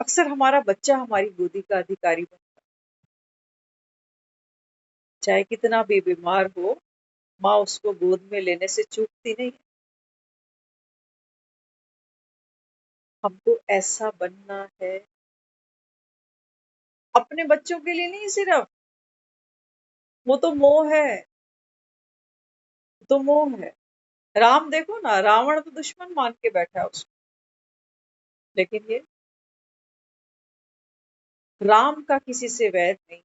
अक्सर हमारा बच्चा हमारी गोदी का अधिकारी बनता है, चाहे कितना भी बीमार हो, माँ उसको गोद में लेने से चूकती नहीं। हमको ऐसा बनना है, अपने बच्चों के लिए नहीं सिर्फ, वो तो मोह है, तो मोह है। राम देखो ना, रावण तो दुश्मन मान के बैठा है उसको, लेकिन ये राम का किसी से वैर नहीं,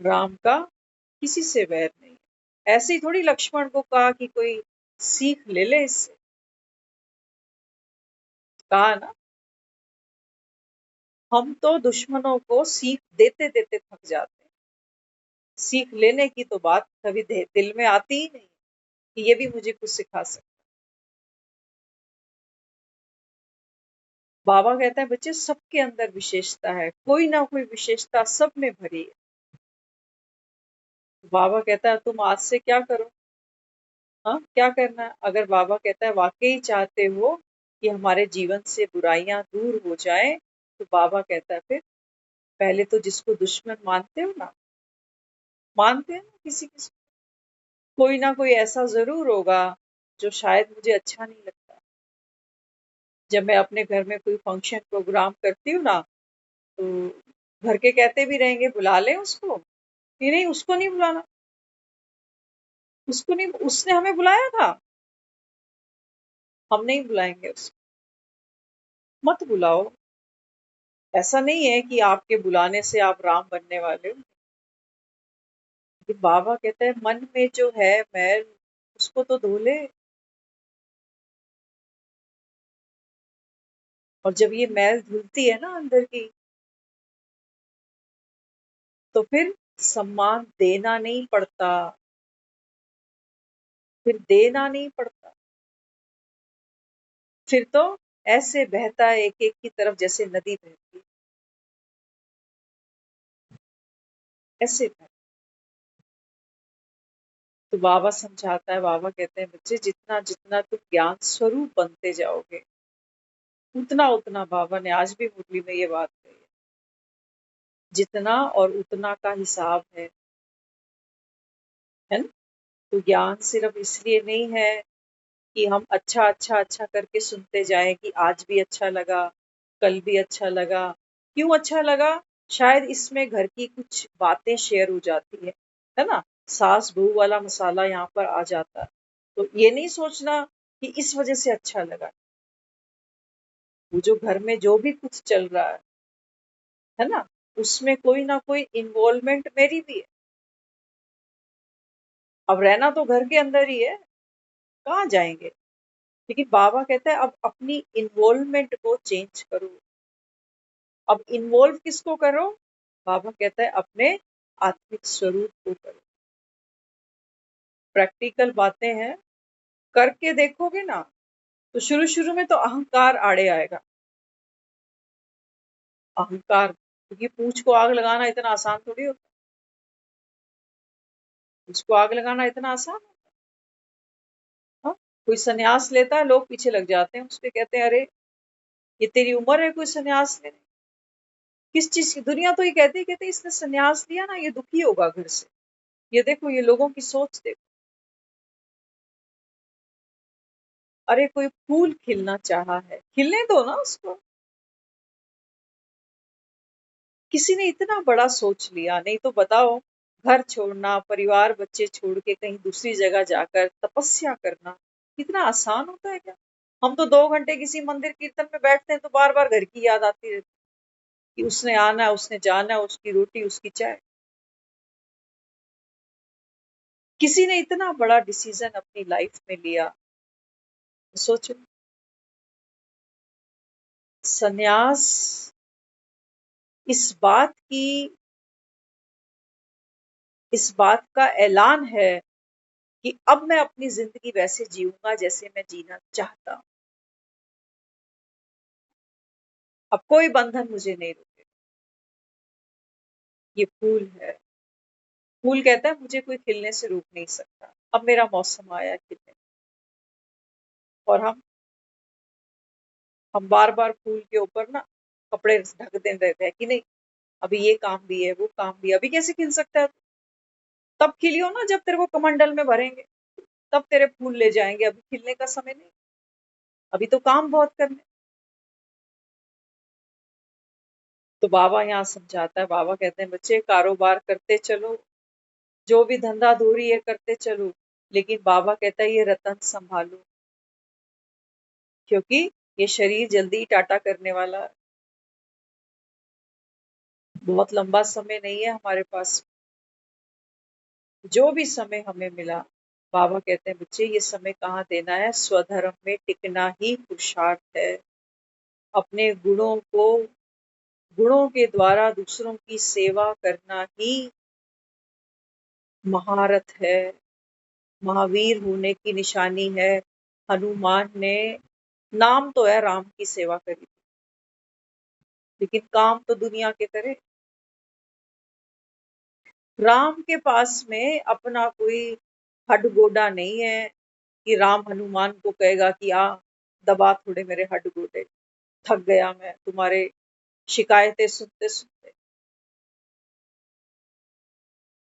राम का किसी से वैर नहीं। ऐसे ही थोड़ी लक्ष्मण को कहा कि कोई सीख ले ले इससे, कहा ना, हम तो दुश्मनों को सीख देते देते थक जाते हैं। सीख लेने की तो बात कभी दिल में आती ही नहीं कि ये भी मुझे कुछ सिखा सकता। बाबा कहता है बच्चे सबके अंदर विशेषता है, कोई ना कोई विशेषता सब में भरी है। बाबा कहता है तुम आज से क्या करो, हाँ क्या करना है, अगर बाबा कहता है वाकई चाहते हो कि हमारे जीवन से बुराइयां दूर हो जाए, तो बाबा कहता है फिर पहले तो जिसको दुश्मन मानते हो ना, मानते हैं ना किसी किसी, कोई ना कोई ऐसा जरूर होगा जो शायद मुझे अच्छा नहीं लगता। जब मैं अपने घर में कोई फंक्शन प्रोग्राम करती हूँ ना, तो घर के कहते भी रहेंगे बुला लें उसको, नहीं नहीं उसको नहीं बुलाना, उसको नहीं, उसने हमें बुलाया था, हम नहीं बुलाएंगे उसको, मत बुलाओ। ऐसा नहीं है कि आपके बुलाने से आप राम बनने वाले हो। कि बाबा कहते हैं मन में जो है मैल, उसको तो धो ले। और जब ये मैल धुलती है ना अंदर की, तो फिर सम्मान देना नहीं पड़ता, फिर देना नहीं पड़ता, फिर तो ऐसे बहता है एक एक की तरफ जैसे नदी बहती है, ऐसे बहता। तो बाबा समझाता है, बाबा कहते हैं बच्चे जितना जितना तुम ज्ञान स्वरूप बनते जाओगे, उतना उतना, बाबा ने आज भी मुरली में ये बात कही है, जितना और उतना का हिसाब है ना। तो ज्ञान सिर्फ इसलिए नहीं है कि हम अच्छा अच्छा अच्छा करके सुनते जाएं कि आज भी अच्छा लगा, कल भी अच्छा लगा। क्यों अच्छा लगा, शायद इसमें घर की कुछ बातें शेयर हो जाती है ना, सास बहू वाला मसाला यहाँ पर आ जाता है। तो ये नहीं सोचना कि इस वजह से अच्छा लगा, वो जो घर में जो भी कुछ चल रहा है ना, उसमें कोई ना कोई इन्वॉल्वमेंट मेरी भी है। अब रहना तो घर के अंदर ही है, कहाँ जाएंगे। लेकिन बाबा कहता है अब अपनी इन्वॉल्वमेंट को चेंज करो। अब इन्वॉल्व किसको करो, बाबा कहता है अपने आत्मिक स्वरूप को करो। प्रैक्टिकल बातें हैं, करके देखोगे ना तो शुरू शुरू में तो अहंकार आड़े आएगा। अहंकार, क्योंकि पूंछ को आग लगाना इतना आसान थोड़ी होता है। उसको आग लगाना इतना आसान होता है? हाँ? कोई सन्यास लेता है, लोग पीछे लग जाते हैं, उसपे कहते हैं अरे ये तेरी उम्र है कोई सन्यास लेने? किस चीज की? दुनिया तो ये कहती इसने सन्यास लिया ना ये दुखी होगा घर से। ये देखो, ये लोगों की सोच देखो। अरे कोई फूल खिलना चाहा है, खिलने दो ना उसको। किसी ने इतना बड़ा सोच लिया, नहीं तो बताओ, घर छोड़ना, परिवार बच्चे छोड़ के कहीं दूसरी जगह जाकर तपस्या करना कितना आसान होता है क्या? हम तो 2 घंटे किसी मंदिर कीर्तन में बैठते हैं तो बार बार घर की याद आती रहती है कि उसने आना है, उसने जाना है, उसकी रोटी उसकी चाय। किसी ने इतना बड़ा डिसीजन अपनी लाइफ में लिया, सोचो। सन्यास इस बात की, इस बात का ऐलान है कि अब मैं अपनी जिंदगी वैसे जीऊंगा जैसे मैं जीना चाहता हूं। अब कोई बंधन मुझे नहीं रोकेगा। ये फूल है, फूल कहता है मुझे कोई खिलने से रोक नहीं सकता। अब मेरा मौसम आया खिलने, और हम बार बार फूल के ऊपर ना कपड़े ढक दे रहते हैं कि नहीं, अभी ये काम भी है वो काम भी है। अभी कैसे खिल सकता है? तब खिलियो ना जब तेरे को कमंडल में भरेंगे, तब तेरे फूल ले जाएंगे। अभी खिलने का समय नहीं, अभी तो काम बहुत करने। तो बाबा यहाँ समझाता है, बाबा कहते हैं बच्चे कारोबार करते चलो, जो भी धंधा धूरी है करते चलो, लेकिन बाबा कहता है ये रतन संभालो, क्योंकि ये शरीर जल्दी ही टाटा करने वाला है। बहुत लंबा समय नहीं है हमारे पास। जो भी समय हमें मिला, बाबा कहते हैं बच्चे ये समय कहाँ देना है, स्वधर्म में टिकना ही पुरुषार्थ है। अपने गुणों के द्वारा दूसरों की सेवा करना ही महारत है, महावीर होने की निशानी है। हनुमान ने, नाम तो है राम की सेवा करी, लेकिन काम तो दुनिया के करे। राम के पास में अपना कोई हडगोडा नहीं है कि राम हनुमान को कहेगा कि आ दबा थोड़े मेरे हडगोडे, थक गया मैं तुम्हारे शिकायतें सुनते सुनते।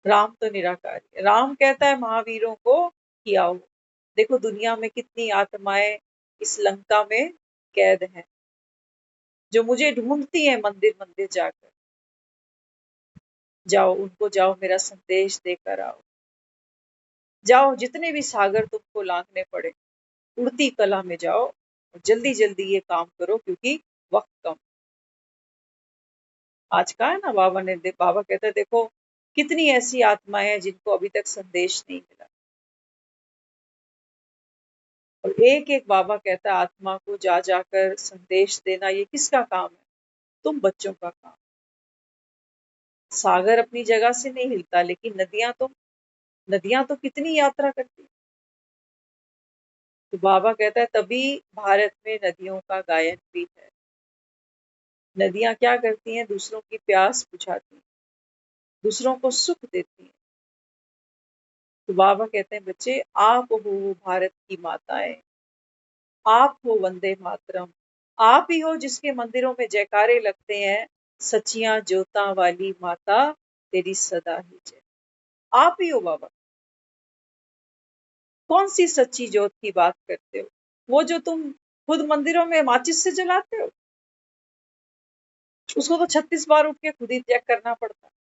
राम तो निराकारी है। राम कहता है महावीरों को कि आओ, देखो दुनिया में कितनी आत्माएं इस लंका में कैद हैं, जो मुझे ढूंढती हैं मंदिर मंदिर जाकर। जाओ उनको, जाओ मेरा संदेश देकर आओ। जाओ जितने भी सागर तुमको लांघने पड़े, उड़ती कला में जाओ और जल्दी जल्दी ये काम करो, क्योंकि वक्त कम। आज का है ना, बाबा कहते हैं देखो कितनी ऐसी आत्माएं हैं जिनको अभी तक संदेश नहीं मिला, और एक एक बाबा कहता है आत्मा को जा जाकर संदेश देना ये किसका काम है? तुम बच्चों का काम। सागर अपनी जगह से नहीं हिलता, लेकिन नदियां तो कितनी यात्रा करती हैं। तो बाबा कहता है तभी भारत में नदियों का गायन भी है। नदियां क्या करती हैं? दूसरों की प्यास बुझाती हैं, दूसरों को सुख देती हैं। तो बाबा कहते हैं बच्चे आप हो भारत की माताएं, आप हो वंदे मातरम, आप ही हो जिसके मंदिरों में जयकारे लगते हैं, सचिया जोता वाली माता तेरी सदा ही जय। आप ही हो बाबा। कौन सी सच्ची जोत की बात करते हो? वो जो तुम खुद मंदिरों में माचिस से जलाते हो, उसको तो 36 बार उठ के खुद ही चेक करना पड़ता है।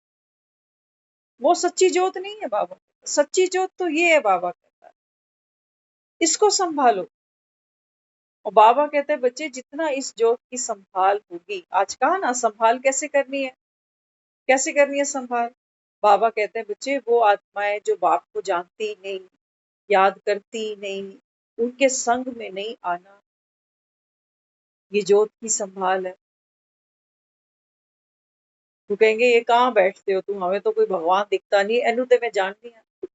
वो सच्ची जोत नहीं है बाबा। सच्ची जोत तो ये है, बाबा कहता है इसको संभालो। और बाबा कहते हैं बच्चे जितना इस जोत की संभाल होगी, आज कहा ना संभाल कैसे करनी है, कैसे करनी है संभाल। बाबा कहते हैं बच्चे वो आत्माएं जो बाप को जानती ही नहीं, याद करती ही नहीं, उनके संग में नहीं आना, ये जोत की संभाल है। वो कहेंगे ये कहाँ बैठते हो तुम, हमें तो कोई भगवान दिखता नहीं, एनू ते मैं जानती हूँ,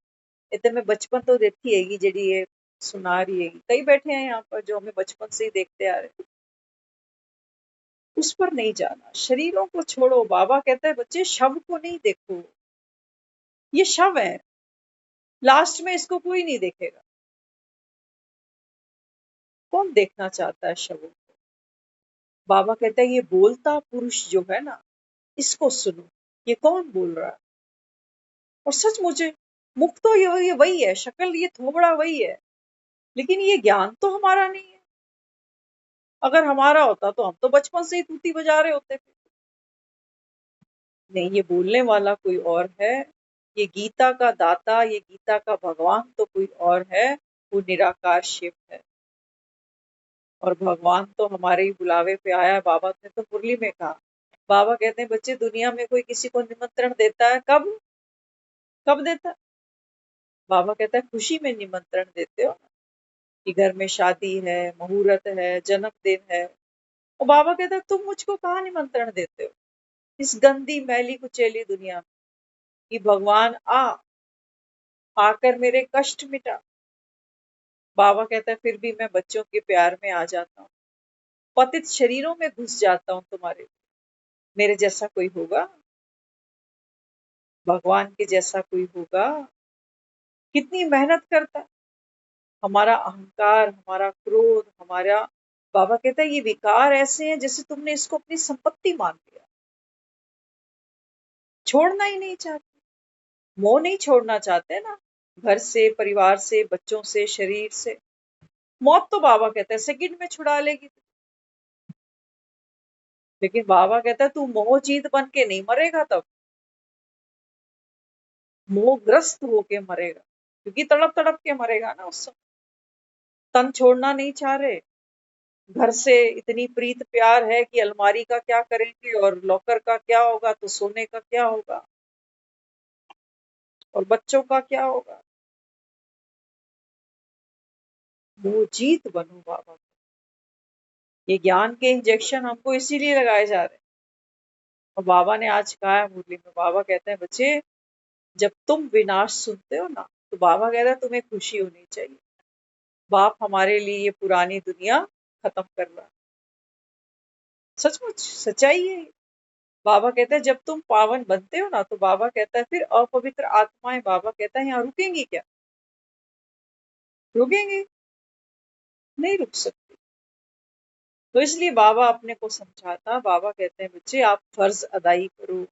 ये ते मैं बचपन तो देखती हैगी जेडी ये सुना रही है, कई बैठे हैं यहाँ पर जो हमें बचपन से ही देखते आ रहे हैं। उस पर नहीं जाना, शरीरों को छोड़ो। बाबा कहता है बच्चे शव को नहीं देखो, ये शव है, लास्ट में इसको कोई नहीं देखेगा। कौन देखना चाहता है शवों को? बाबा कहता है ये बोलता पुरुष जो है ना, इसको सुनो, ये कौन बोल रहा है। और सच मुझे मुख तो ये वही है, शक्ल ये थोबड़ा वही है, लेकिन ये ज्ञान तो हमारा नहीं है। अगर हमारा होता तो हम तो बचपन से ही तूती बजा रहे होते थे। नहीं, ये बोलने वाला कोई और है, ये गीता का दाता, ये गीता का भगवान तो कोई और है, वो निराकार शिव है। और भगवान तो हमारे ही बुलावे पे आया है। बाबा ने तो मुरली में कहा, बाबा कहते हैं बच्चे दुनिया में कोई किसी को निमंत्रण देता है कब, कब देता है? बाबा कहता है खुशी में निमंत्रण देते हो ना, कि घर में शादी है, मुहूर्त है, जन्मदिन है। और बाबा कहता है तुम मुझको कहाँ निमंत्रण देते हो इस गंदी मैली कुचैली दुनिया में, कि भगवान आकर मेरे कष्ट मिटा। बाबा कहता है फिर भी मैं बच्चों के प्यार में आ जाता हूँ, पतित शरीरों में घुस जाता हूँ तुम्हारे, मेरे जैसा कोई होगा? भगवान के जैसा कोई होगा? कितनी मेहनत करता है। हमारा अहंकार, हमारा क्रोध, हमारा, बाबा कहता है ये विकार ऐसे हैं जैसे तुमने इसको अपनी संपत्ति मान लिया, छोड़ना ही नहीं चाहते, मोह नहीं छोड़ना चाहते ना, घर से, परिवार से, बच्चों से, शरीर से। मौत तो बाबा कहता है सेकंड में छुड़ा लेगी, लेकिन बाबा कहता है तू मोहजीत बन के नहीं मरेगा, तब मोहग्रस्त होके मरेगा, क्योंकि तड़प तड़प के मरेगा ना उस समय। तन छोड़ना नहीं चाह रहे, घर से इतनी प्रीत प्यार है कि अलमारी का क्या करेंगे और लॉकर का क्या होगा, तो सोने का क्या होगा, और बच्चों का क्या होगा। वो जीत बनो बाबा। ये ज्ञान के इंजेक्शन हमको इसीलिए लगाए जा रहे हैं। और बाबा ने आज कहा है मुरली में, बाबा कहते हैं बच्चे जब तुम विनाश सुनते हो ना, तो बाबा कहता है तुम्हें खुशी होनी चाहिए, बाप हमारे लिए ये पुरानी दुनिया खत्म कर रहा है। सचमुच सच्चाई है। बाबा कहता है जब तुम पावन बनते हो ना, तो बाबा कहता है फिर अपवित्र आत्माएं, बाबा कहता है यहाँ रुकेंगी क्या? रुकेंगी नहीं, रुक सकती। तो इसलिए बाबा अपने को समझाता, बाबा कहते हैं बच्चे आप फर्ज अदाई करो,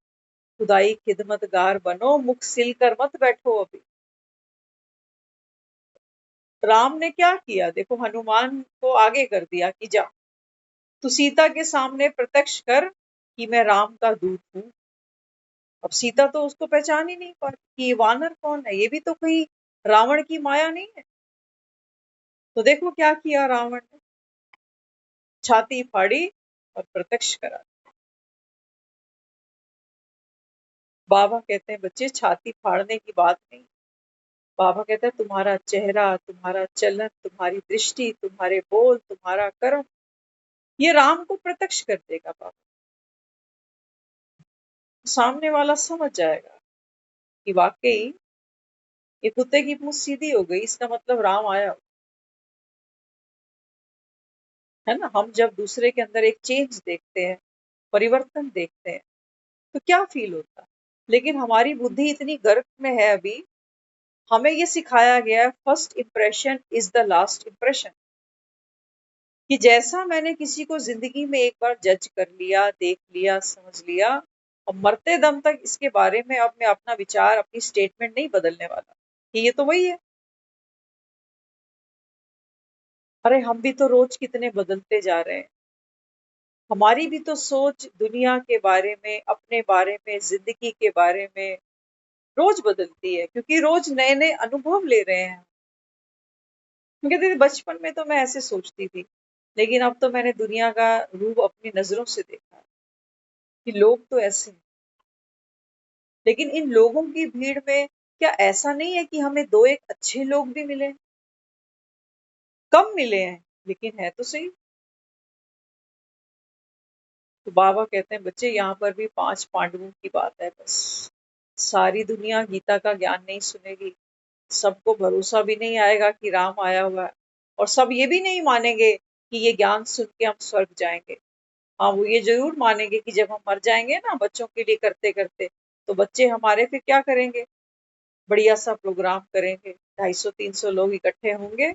खुदाई खिदमतगार बनो, मुख सिल कर मत बैठो। अभी राम ने क्या किया देखो, हनुमान को आगे कर दिया कि जा तू सीता के सामने प्रत्यक्ष कर कि मैं राम का दूत हूँ। अब सीता तो उसको पहचान ही नहीं पाती कि ये वानर कौन है, ये भी तो कोई रावण की माया नहीं है। तो देखो क्या किया रावण ने, छाती फाड़ी और प्रत्यक्ष करा। बाबा कहते हैं बच्चे छाती फाड़ने की बात नहीं, बाबा कहते हैं तुम्हारा चेहरा, तुम्हारा चलन, तुम्हारी दृष्टि, तुम्हारे बोल, तुम्हारा कर्म, ये राम को प्रत्यक्ष कर देगा। बाबा सामने वाला समझ जाएगा कि वाकई ये कुत्ते की पूंछ सीधी हो गई, इसका मतलब राम आया। है ना, हम जब दूसरे के अंदर एक चेंज देखते हैं, परिवर्तन देखते हैं, तो क्या फील होता है। लेकिन हमारी बुद्धि इतनी गर्क में है अभी, हमें ये सिखाया गया है first impression is the last impression, कि जैसा मैंने किसी को जिंदगी में एक बार जज कर लिया, देख लिया, समझ लिया, और मरते दम तक इसके बारे में अब मैं अपना विचार, अपनी स्टेटमेंट नहीं बदलने वाला, कि ये तो वही है। अरे हम भी तो रोज कितने बदलते जा रहे हैं, हमारी भी तो सोच दुनिया के बारे में, अपने बारे में, जिंदगी के बारे में रोज बदलती है, क्योंकि रोज नए नए अनुभव ले रहे हैं। कहते थे बचपन में तो मैं ऐसे सोचती थी, लेकिन अब तो मैंने दुनिया का रूप अपनी नजरों से देखा है, कि लोग तो ऐसे हैं। लेकिन इन लोगों की भीड़ में क्या ऐसा नहीं है कि हमें दो एक अच्छे लोग भी मिले? कम मिले हैं, लेकिन है तो सही। तो बाबा कहते हैं बच्चे यहाँ पर भी 5 पांडवों की बात है बस। सारी दुनिया गीता का ज्ञान नहीं सुनेगी, सबको भरोसा भी नहीं आएगा कि राम आया हुआ है, और सब ये भी नहीं मानेंगे कि ये ज्ञान सुन के हम स्वर्ग जाएंगे। हाँ, वो ये जरूर मानेंगे कि जब हम मर जाएंगे ना बच्चों के लिए करते करते, तो बच्चे हमारे फिर क्या करेंगे, बढ़िया सा प्रोग्राम करेंगे, 250-300 लोग इकट्ठे होंगे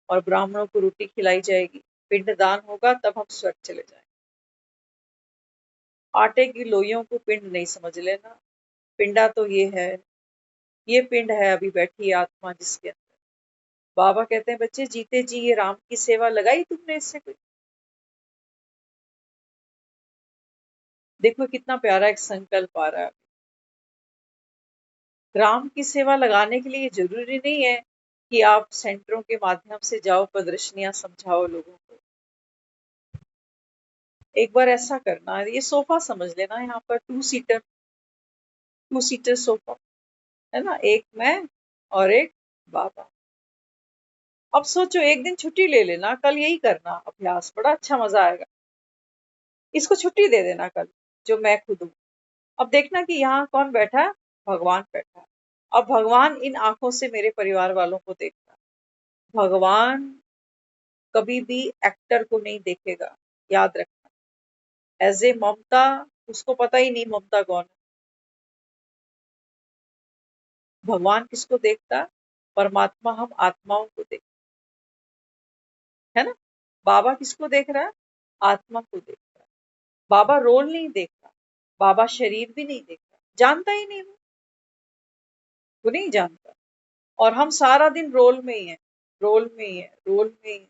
और ब्राह्मणों को रोटी खिलाई जाएगी, पिंड दान होगा, तब हम स्वर्ग चले जाएंगे। आटे की लोइयों को पिंड नहीं समझ लेना, पिंडा तो ये पिंड है अभी बैठी आत्मा जिसके अंदर। बाबा कहते हैं बच्चे जीते जी ये राम की सेवा लगाई तुमने इससे कोई? देखो कितना प्यारा एक संकल्प आ रहा है। राम की सेवा लगाने के लिए जरूरी नहीं है कि आप सेंटरों के माध्यम से जाओ, प्रदर्शनियां समझाओ लोगों को। एक बार ऐसा करना, ये सोफा समझ लेना, यहाँ पर टू सीटर सोफा है ना, एक मैं और एक बाबा। अब सोचो एक दिन छुट्टी ले लेना, कल यही करना अभ्यास, बड़ा अच्छा मजा आएगा। इसको छुट्टी दे देना कल, जो मैं खुद हूँ। अब देखना कि यहाँ कौन बैठा है, भगवान बैठा है। अब भगवान इन आंखों से मेरे परिवार वालों को देखता है। भगवान कभी भी एक्टर को नहीं देखेगा, याद रखना। एज ए ममता, उसको पता ही नहीं ममता कौन है। भगवान किसको देखता है? परमात्मा हम आत्माओं को देखता है ना। बाबा किसको देख रहा है? आत्मा को देख रहा है। बाबा रोल नहीं देख रहा, बाबा शरीर भी नहीं देख रहा, जानता ही नहीं वो नहीं जानता। और हम सारा दिन रोल में ही है, रोल में ही है, रोल में ही है।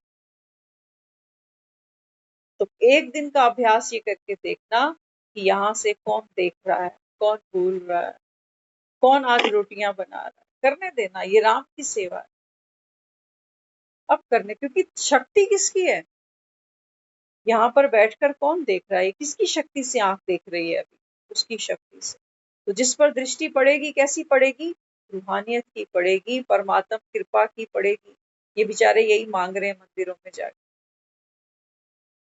तो एक दिन का अभ्यास ये करके देखना कि यहाँ से कौन देख रहा है, कौन बोल रहा है, कौन आज रोटियां बना रहा है। करने देना, ये राम की सेवा है। अब करने, क्योंकि शक्ति किसकी है? यहाँ पर बैठकर कौन देख रहा है, किसकी शक्ति से आंख देख रही है अभी? उसकी शक्ति से। तो जिस पर दृष्टि पड़ेगी कैसी पड़ेगी? रूहानियत की पड़ेगी, परमात्मा कृपा की पड़ेगी। ये बेचारे यही मांग रहे हैं मंदिरों में जाकर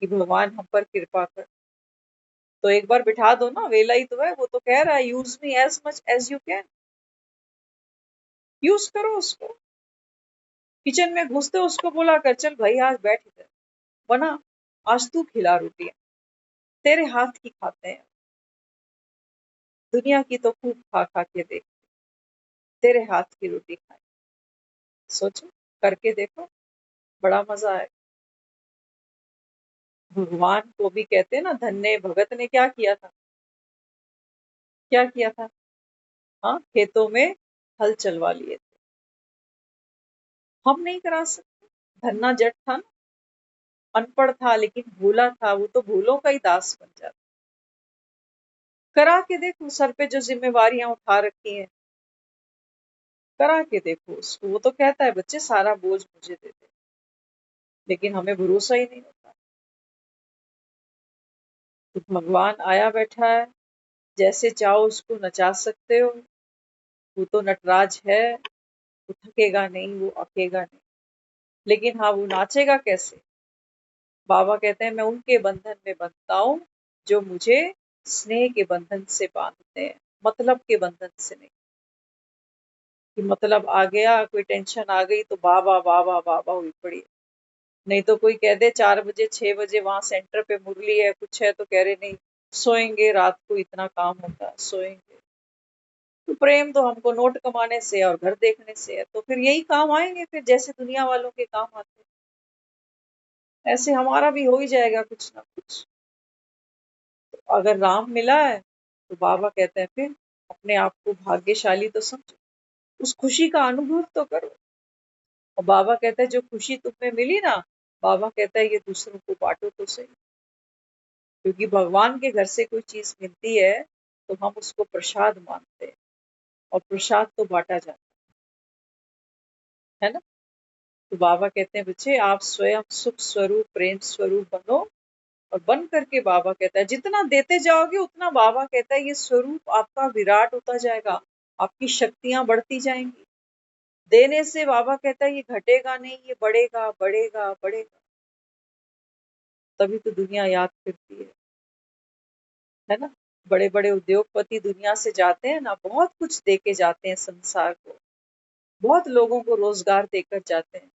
कि भगवान हम पर कृपा कर। तो एक बार बिठा दो ना, वेला ही तो है, वो तो कह रहा है use me as much as you can. Use करो उसको। किचन में घुसते उसको बोला कर, चल भाई आज बैठ इधर, बना, आज तू खिला रोटियां, तेरे हाथ की खाते हैं, दुनिया की तो खूब खा खा के देख, तेरे हाथ की रोटी खाए। सोचो, करके देखो, बड़ा मजा आए। भगवान को भी कहते हैं ना, धन्य भगत ने क्या किया था? क्या किया था? हाँ, खेतों में हल चलवा लिए थे। हम नहीं करा सकते? धन्ना जट था ना, अनपढ़ था लेकिन भोला था, वो तो भूलों का ही दास बन जाता। करा के देखो, सर पे जो जिम्मेवारियां उठा रखी हैं, करा के देखो उसको। वो तो कहता है बच्चे सारा बोझ मुझे दे दे, लेकिन हमें भरोसा ही नहीं होता। तो भगवान आया बैठा है, जैसे चाहो उसको नचा सकते हो। वो तो नटराज है, वो थकेगा नहीं, वो अकेगा नहीं। लेकिन हाँ, वो नाचेगा कैसे? बाबा कहते हैं मैं उनके बंधन में बंधता हूँ जो मुझे स्नेह के बंधन से बांधते हैं, मतलब के बंधन से नहीं। कि मतलब आ गया, कोई टेंशन आ गई तो बाबा बाबा बाबा हुई पड़ी। नहीं तो कोई कह दे 4 बजे 6 बजे वहां सेंटर पे मुरली है, कुछ है, तो कह रहे नहीं सोएंगे, रात को इतना काम होता है, सोएंगे। तो प्रेम तो हमको नोट कमाने से और घर देखने से है, तो फिर यही काम आएंगे, फिर जैसे दुनिया वालों के काम आते हैं ऐसे हमारा भी हो ही जाएगा कुछ ना कुछ। तो अगर राम मिला है तो बाबा कहते हैं फिर अपने आप को भाग्यशाली तो समझो, उस खुशी का अनुभव तो करो। और बाबा कहता है जो खुशी तुम्हें मिली ना, बाबा कहता है ये दूसरों को बांटो तो सही। क्योंकि भगवान के घर से कोई चीज मिलती है तो हम उसको प्रसाद मानते हैं, और प्रसाद तो बांटा जाता है ना। तो बाबा कहते हैं बच्चे आप स्वयं सुख स्वरूप प्रेम स्वरूप बनो। और बन करके बाबा कहता है जितना देते जाओगे उतना, बाबा कहता है ये स्वरूप आपका विराट होता जाएगा, आपकी शक्तियां बढ़ती जाएंगी। देने से बाबा कहता है ये घटेगा नहीं, ये बढ़ेगा बढ़ेगा बढ़ेगा। तभी तो दुनिया याद करती है। है ना। बड़े बड़े उद्योगपति दुनिया से जाते हैं ना, बहुत कुछ दे के जाते हैं संसार को, बहुत लोगों को रोजगार देकर जाते हैं,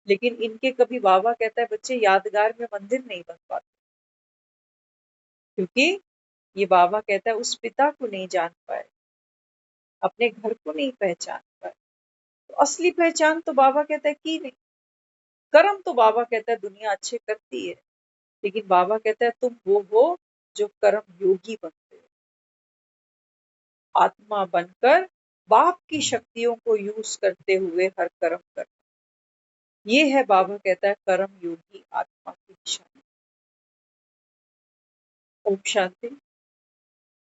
लेकिन इनके कभी बाबा कहता है बच्चे यादगार में मंदिर नहीं बन पाते, क्योंकि ये बाबा कहता है उस पिता को नहीं जान पाए, अपने घर को नहीं पहचान पाए। तो असली पहचान तो बाबा कहता है की नहीं। कर्म तो बाबा कहता है दुनिया अच्छे करती है, लेकिन बाबा कहता है तुम वो हो जो कर्म योगी बनते हो, आत्मा बनकर बाप की शक्तियों को यूज करते हुए हर कर्म कर। ये है बाबा कहता है कर्म योगी आत्मा की निशानी। ओम शांति।